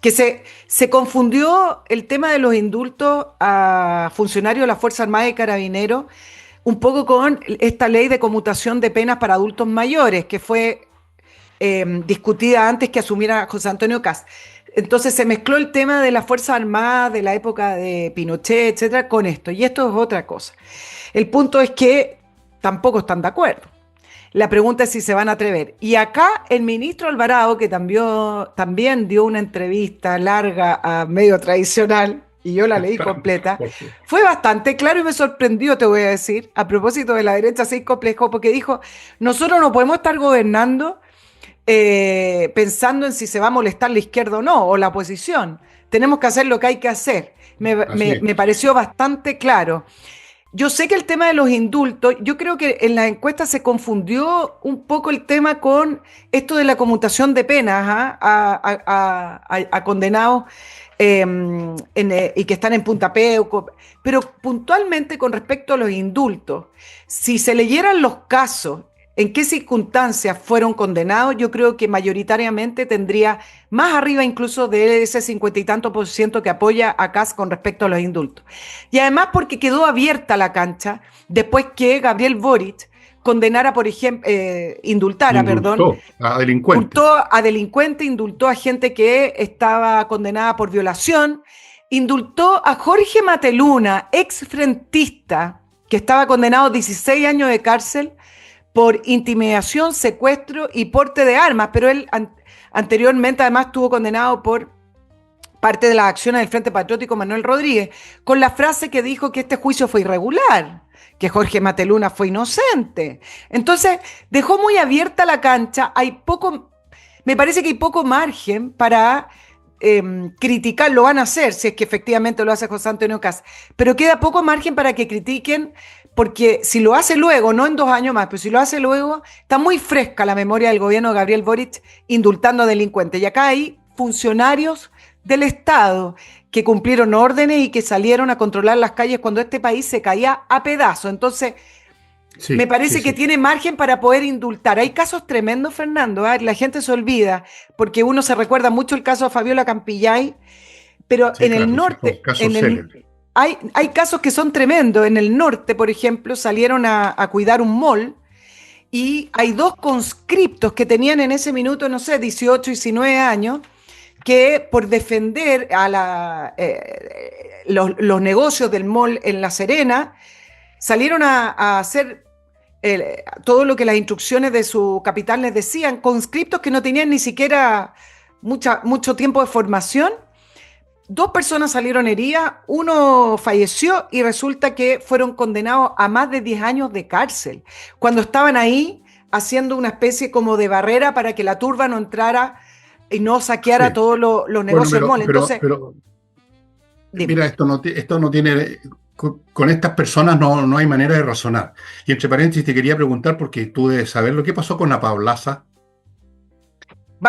Que se confundió el tema de los indultos a funcionarios de la Fuerza Armada y Carabineros un poco con esta ley de conmutación de penas para adultos mayores, que fue discutida antes que asumiera José Antonio Kast. Entonces se mezcló el tema de la Fuerza Armada de la época de Pinochet, etcétera, con esto. Y esto es otra cosa. El punto es que tampoco están de acuerdo. La pregunta es si se van a atrever. Y acá el ministro Alvarado, que también dio una entrevista larga a Medio Tradicional, y yo la leí completa, fue bastante claro y me sorprendió, te voy a decir, a propósito de la derecha así complejo, porque dijo, nosotros no podemos estar gobernando pensando en si se va a molestar la izquierda o no, o la oposición. Tenemos que hacer lo que hay que hacer. Me pareció bastante claro. Yo sé que el tema de los indultos, yo creo que en la encuesta se confundió un poco el tema con esto de la conmutación de penas a condenados y que están en Punta Peuco, pero puntualmente con respecto a los indultos, si se leyeran los casos, en qué circunstancias fueron condenados, yo creo que mayoritariamente tendría más arriba incluso de ese 50 y tanto % que apoya a Kast con respecto a los indultos. Y además porque quedó abierta la cancha después que Gabriel Boric condenara, por ejemplo, indultó a delincuentes. Indultó a gente que estaba condenada por violación, indultó a Jorge Mateluna, exfrentista, que estaba condenado a 16 años de cárcel por intimidación, secuestro y porte de armas, pero él anteriormente además estuvo condenado por parte de las acciones del Frente Patriótico Manuel Rodríguez, con la frase que dijo que este juicio fue irregular, que Jorge Mateluna fue inocente. Entonces, dejó muy abierta la cancha, me parece que hay poco margen para criticar, lo van a hacer, si es que efectivamente lo hace José Antonio Kast, pero queda poco margen para que critiquen, porque si lo hace luego, no en 2 años más, pero si lo hace luego, está muy fresca la memoria del gobierno de Gabriel Boric indultando a delincuentes. Y acá hay funcionarios del Estado que cumplieron órdenes y que salieron a controlar las calles cuando este país se caía a pedazos. Entonces, me Sí, sí, parece que sí. tiene margen para poder indultar. Hay casos tremendos, Fernando, ¿ah? La gente se olvida, porque uno se recuerda mucho el caso de Fabiola Campillay, pero Sí, en el claro, sí, fue un norte, caso célebre. hay casos que son tremendos. En el norte, por ejemplo, salieron a cuidar un mall y hay dos conscriptos que tenían en ese minuto, no sé, 18, 19 años, que por defender los negocios del mall en La Serena, salieron a hacer todo lo que las instrucciones de su capitán les decían, conscriptos que no tenían ni siquiera mucho tiempo de formación. Dos personas salieron heridas, uno falleció y resulta que fueron condenados a más de 10 años de cárcel, cuando estaban ahí haciendo una especie como de barrera para que la turba no entrara y no saqueara Sí. todos los Bueno, negocios del mall. Entonces, pero dime. mira, esto no tiene, con estas personas no hay manera de razonar. Y entre paréntesis te quería preguntar, porque tú debes saber lo que pasó con la Pablaza,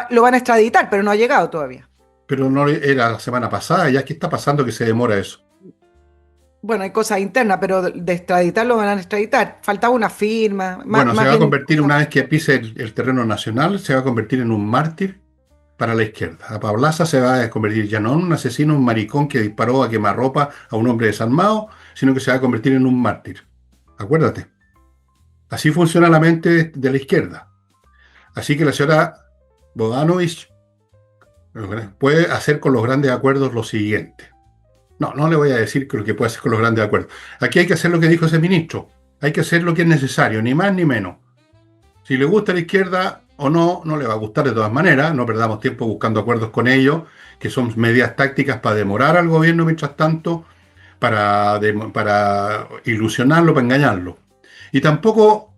Lo van a extraditar, pero no ha llegado todavía. pero no era la semana pasada, ya qué está pasando que se demora eso. Bueno, hay cosas internas, pero de extraditar lo van a extraditar. Faltaba una firma, Bueno, se más va a bien convertir, una vez que pise el terreno nacional, se va a convertir en un mártir para la izquierda. La Pablaza se va a convertir ya no en un asesino, un maricón que disparó a quemarropa a un hombre desarmado, sino que se va a convertir en un mártir. Acuérdate. Así funciona la mente de la izquierda. Así que la señora Bodanovich puede hacer con los grandes acuerdos lo siguiente. No le voy a decir lo que puede hacer con los grandes acuerdos. Aquí hay que hacer lo que dijo ese ministro. Hay que hacer lo que es necesario, ni más ni menos. Si le gusta a la izquierda o no le va a gustar de todas maneras. No perdamos tiempo buscando acuerdos con ellos, que son medidas tácticas para demorar al gobierno mientras tanto, para ilusionarlo, para engañarlo. Y tampoco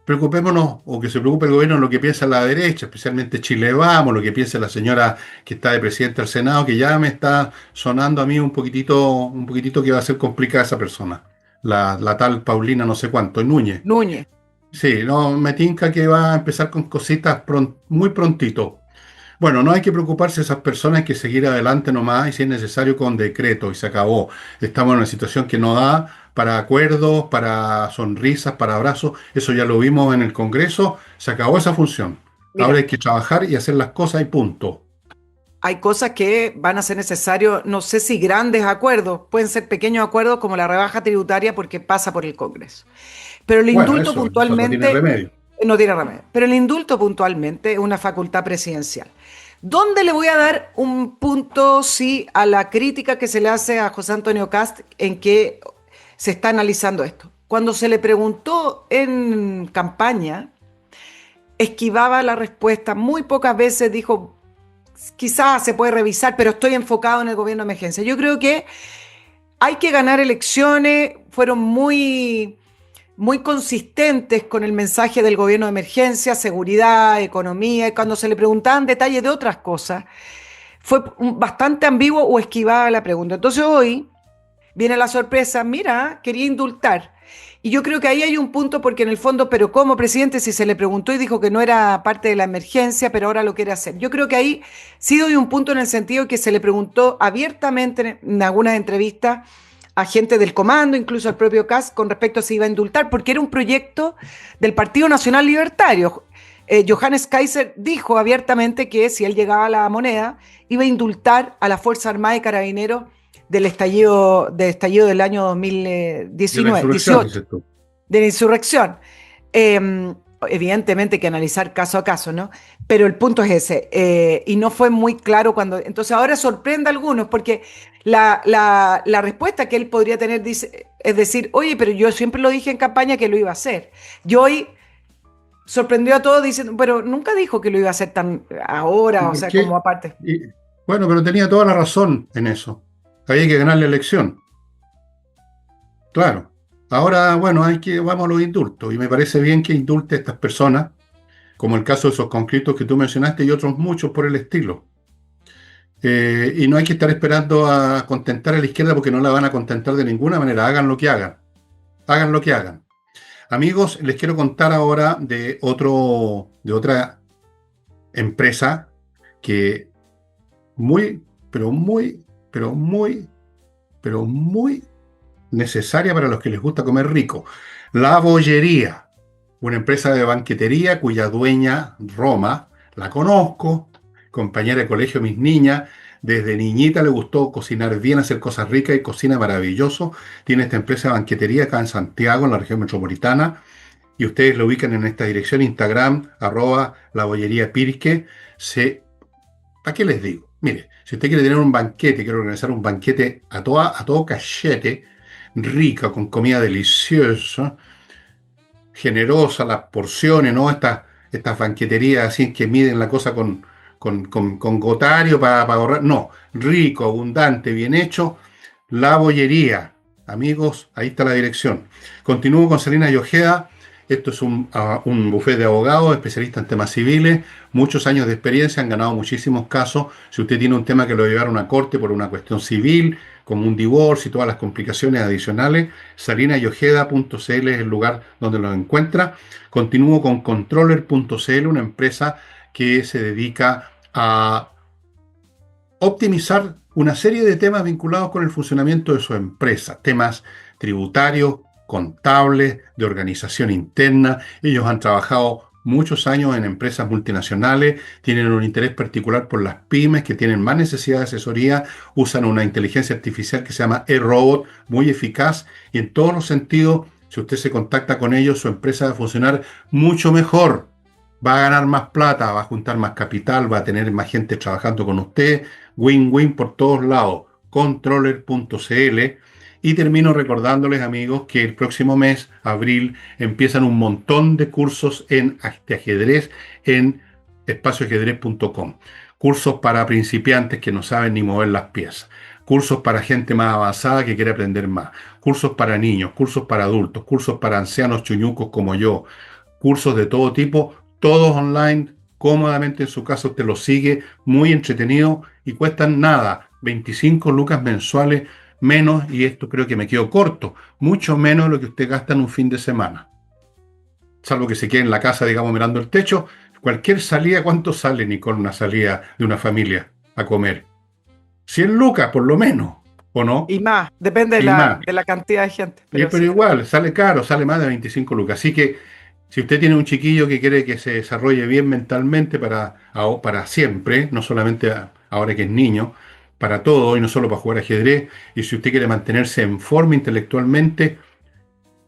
preocupémonos, o que se preocupe el gobierno en lo que piensa la derecha, especialmente Chile Vamos, lo que piensa la señora que está de presidenta del Senado, que ya me está sonando a mí un poquitito que va a ser complicada esa persona. La tal Paulina no sé cuánto, Núñez. Núñez. Sí, no, me tinca que va a empezar con cositas muy prontito. Bueno, no hay que preocuparse de esas personas, hay que seguir adelante nomás y si es necesario con decreto y se acabó. Estamos en una situación que no da para acuerdos, para sonrisas, para abrazos. Eso ya lo vimos en el Congreso, se acabó esa función. Ahora Mira, hay que trabajar y hacer las cosas y punto. hay cosas que van a ser necesarios, no sé si grandes acuerdos, pueden ser pequeños acuerdos como la rebaja tributaria porque pasa por el Congreso. Pero el Bueno, indulto eso no tiene puntualmente remedio. no tiene remedio. Pero el indulto puntualmente es una facultad presidencial. ¿Dónde le voy a dar un punto sí a la crítica que se le hace a José Antonio Cast en que se está analizando esto? Cuando se le preguntó en campaña, esquivaba la respuesta, muy pocas veces dijo, quizás se puede revisar, pero estoy enfocado en el gobierno de emergencia. Yo creo que hay que ganar elecciones, fueron muy consistentes con el mensaje del gobierno de emergencia, seguridad, economía, y cuando se le preguntaban detalles de otras cosas, fue bastante ambiguo o esquivaba la pregunta. Entonces hoy viene la sorpresa, mira, quería indultar. Y yo creo que ahí hay un punto porque en el fondo, pero como presidente, si se le preguntó y dijo que no era parte de la emergencia, pero ahora lo quiere hacer. Yo creo que ahí sí doy un punto en el sentido que se le preguntó abiertamente en algunas entrevistas a gente del comando, incluso al propio Kass, con respecto a si iba a indultar, porque era un proyecto del Partido Nacional Libertario. Johannes Kaiser dijo abiertamente que si él llegaba a la moneda, iba a indultar a la Fuerza Armada y Carabineros del estallido del año De la 2019, insurrección, 18, dices tú. de la insurrección. Evidentemente hay que analizar caso a caso, ¿no? Pero el punto es ese, y no fue muy claro cuando... Entonces ahora sorprende a algunos porque la respuesta que él podría tener dice, es decir, oye, pero yo siempre lo dije en campaña que lo iba a hacer. Y hoy sorprendió a todos diciendo, pero nunca dijo que lo iba a hacer tan ¿Y ahora, o por sea, como qué? aparte. Bueno, pero tenía toda la razón en eso. Había que ganar la elección. Claro. Ahora, bueno, vamos a los indultos. Y me parece bien que indulte a estas personas, como el caso de esos conscriptos que tú mencionaste y otros muchos por el estilo. Y no hay que estar esperando a contentar a la izquierda porque no la van a contentar de ninguna manera. Hagan lo que hagan. Hagan lo que hagan. Amigos, les quiero contar ahora de otra empresa que muy pero muy, pero muy, pero muy necesaria para los que les gusta comer rico. La Bollería, una empresa de banquetería cuya dueña, Roma, la conozco, compañera de colegio de mis niñas. Desde niñita le gustó cocinar bien, hacer cosas ricas y cocina maravilloso. Tiene esta empresa de banquetería acá en Santiago, en la región metropolitana, y ustedes lo ubican en esta dirección, Instagram, @la bollería Pirque. ¿Para qué les digo? Mire, si usted quiere tener un banquete, quiere organizar un banquete a todo cachete, rica, con comida deliciosa, generosa, las porciones, ¿no? Estas banqueterías así que miden la cosa con gotario para ahorrar. No, rico, abundante, bien hecho. La Bollería. Amigos, ahí está la dirección. Continúo con Selena y Ojeda. Esto es un bufete de abogados, especialistas en temas civiles, muchos años de experiencia, han ganado muchísimos casos. Si usted tiene un tema que lo llevaron a corte por una cuestión civil, como un divorcio y todas las complicaciones adicionales, salinayojeda.cl es el lugar donde lo encuentra. Continúo con controller.cl, una empresa que se dedica a optimizar una serie de temas vinculados con el funcionamiento de su empresa, temas tributarios, contables, de organización interna. Ellos han trabajado muchos años en empresas multinacionales, tienen un interés particular por las pymes que tienen más necesidad de asesoría, usan una inteligencia artificial que se llama eRobot, muy eficaz, y en todos los sentidos, si usted se contacta con ellos, su empresa va a funcionar mucho mejor. Va a ganar más plata, va a juntar más capital, va a tener más gente trabajando con usted. Win-win por todos lados. Controller.cl. Y termino recordándoles, amigos, que el próximo mes, abril, empiezan un montón de cursos de ajedrez en espacioajedrez.com. Cursos para principiantes que no saben ni mover las piezas. Cursos para gente más avanzada que quiere aprender más. Cursos para niños, cursos para adultos, cursos para ancianos chuñucos como yo. Cursos de todo tipo, todos online, cómodamente en su casa usted los sigue, muy entretenido y cuestan nada, 25 lucas mensuales menos, y esto creo que me quedo corto, mucho menos de lo que usted gasta en un fin de semana. Salvo que se quede en la casa, digamos, mirando el techo, cualquier salida, ¿cuánto sale, Nicole, una salida de una familia a comer? 100 lucas, por lo menos, ¿o no? Y más, depende Y más. de la cantidad de gente, pero Pero sí. igual, sale caro, sale más de 25 lucas. Así que si usted tiene un chiquillo que quiere que se desarrolle bien mentalmente para siempre, no solamente ahora que es niño, para todo y no solo para jugar ajedrez, y si usted quiere mantenerse en forma intelectualmente,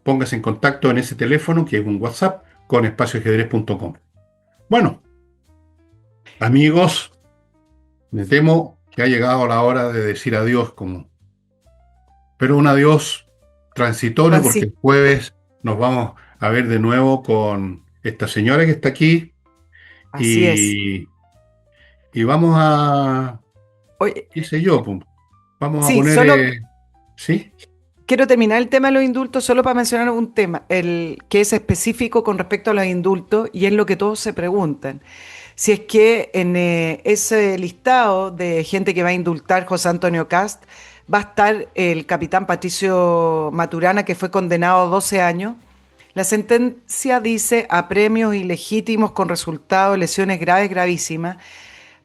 póngase en contacto en ese teléfono, que es un WhatsApp, con espacioajedrez.com. Bueno, amigos, me temo que ha llegado la hora de decir adiós, pero un adiós transitorio, porque el Francisco, jueves nos vamos a ver de nuevo con esta señora que está aquí, así es. y, y vamos a, Oye, qué sé yo, pum, vamos a sí, poner, solo ¿sí? quiero terminar el tema de los indultos solo para mencionar un tema, el que es específico con respecto a los indultos y es lo que todos se preguntan. Si es que en ese listado de gente que va a indultar José Antonio Cast va a estar el capitán Patricio Maturana, que fue condenado a 12 años. La sentencia dice a premios ilegítimos con resultado de lesiones graves, gravísimas,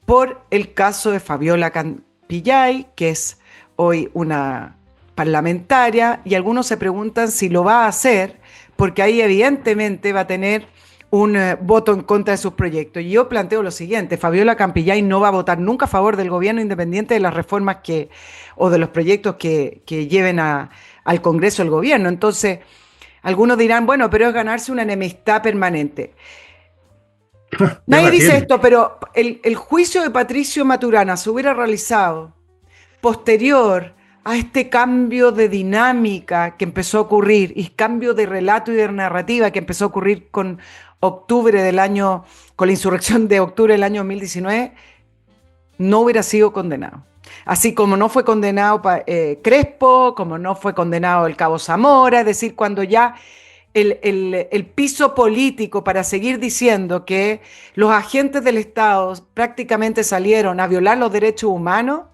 por el caso de Fabiola Campillay, que es hoy una parlamentaria, y algunos se preguntan si lo va a hacer, porque ahí evidentemente va a tener un voto en contra de sus proyectos. Y yo planteo lo siguiente: Fabiola Campillay no va a votar nunca a favor del gobierno, independiente de las reformas o de los proyectos que lleven al Congreso el gobierno. Entonces, algunos dirán, bueno, pero es ganarse una enemistad permanente. Ya Nadie la dice tiene. esto, pero el juicio de Patricio Maturana se hubiera realizado posterior a este cambio de dinámica que empezó a ocurrir y cambio de relato y de narrativa que empezó a ocurrir con octubre del año, con la insurrección de octubre del año 2019, no hubiera sido condenado. Así como no fue condenado Crespo, como no fue condenado el Cabo Zamora, es decir, cuando ya el piso político para seguir diciendo que los agentes del Estado prácticamente salieron a violar los derechos humanos,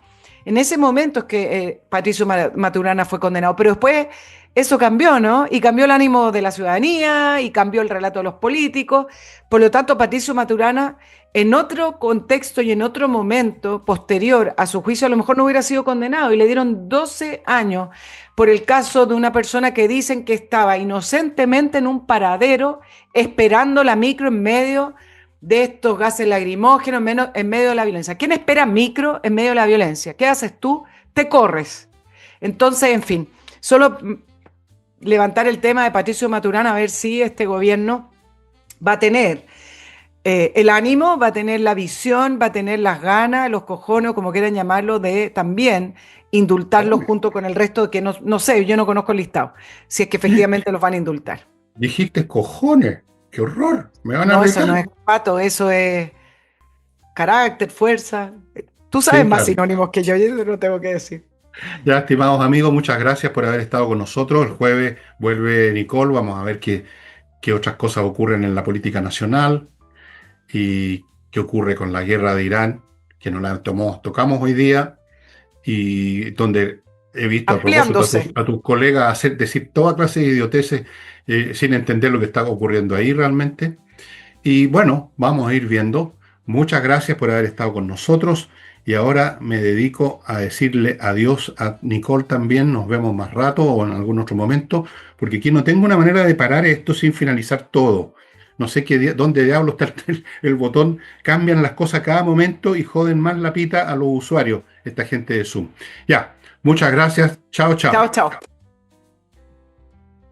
En ese momento es que Patricio Maturana fue condenado, pero después eso cambió, ¿no? Y cambió el ánimo de la ciudadanía y cambió el relato de los políticos. Por lo tanto, Patricio Maturana, en otro contexto y en otro momento posterior a su juicio, a lo mejor no hubiera sido condenado y le dieron 12 años por el caso de una persona que dicen que estaba inocentemente en un paradero esperando la micro en medio de estos gases lacrimógenos, en medio de la violencia. ¿Quién espera micro en medio de la violencia? ¿Qué haces tú? Te corres. Entonces, en fin, solo levantar el tema de Patricio Maturana a ver si este gobierno va a tener el ánimo, va a tener la visión, va a tener las ganas, los cojones, como quieran llamarlo, de también indultarlos junto con el resto, que no, no sé, yo no conozco el listado, si es que efectivamente los van a indultar. Dijiste cojones, qué horror, me van a No, eso retar. no es pato, eso es carácter, fuerza. Tú sabes Sí, más claro. sinónimos que yo no tengo que decir. Ya, estimados amigos, muchas gracias por haber estado con nosotros. El jueves vuelve Nicole, vamos a ver qué otras cosas ocurren en la política nacional y qué ocurre con la guerra de Irán, que no la tocamos hoy día, y donde he visto a propósito Ampliándose. a tus colegas decir toda clase de idioteces sin entender lo que está ocurriendo ahí realmente. Y bueno, vamos a ir viendo. Muchas gracias por haber estado con nosotros. Y ahora me dedico a decirle adiós a Nicole también. Nos vemos más rato o en algún otro momento, porque aquí no tengo una manera de parar esto sin finalizar todo. No sé dónde diablos está el botón. Cambian las cosas a cada momento y joden más la pita a los usuarios, esta gente de Zoom. Ya, muchas gracias. Chao, Chao, chao. chao.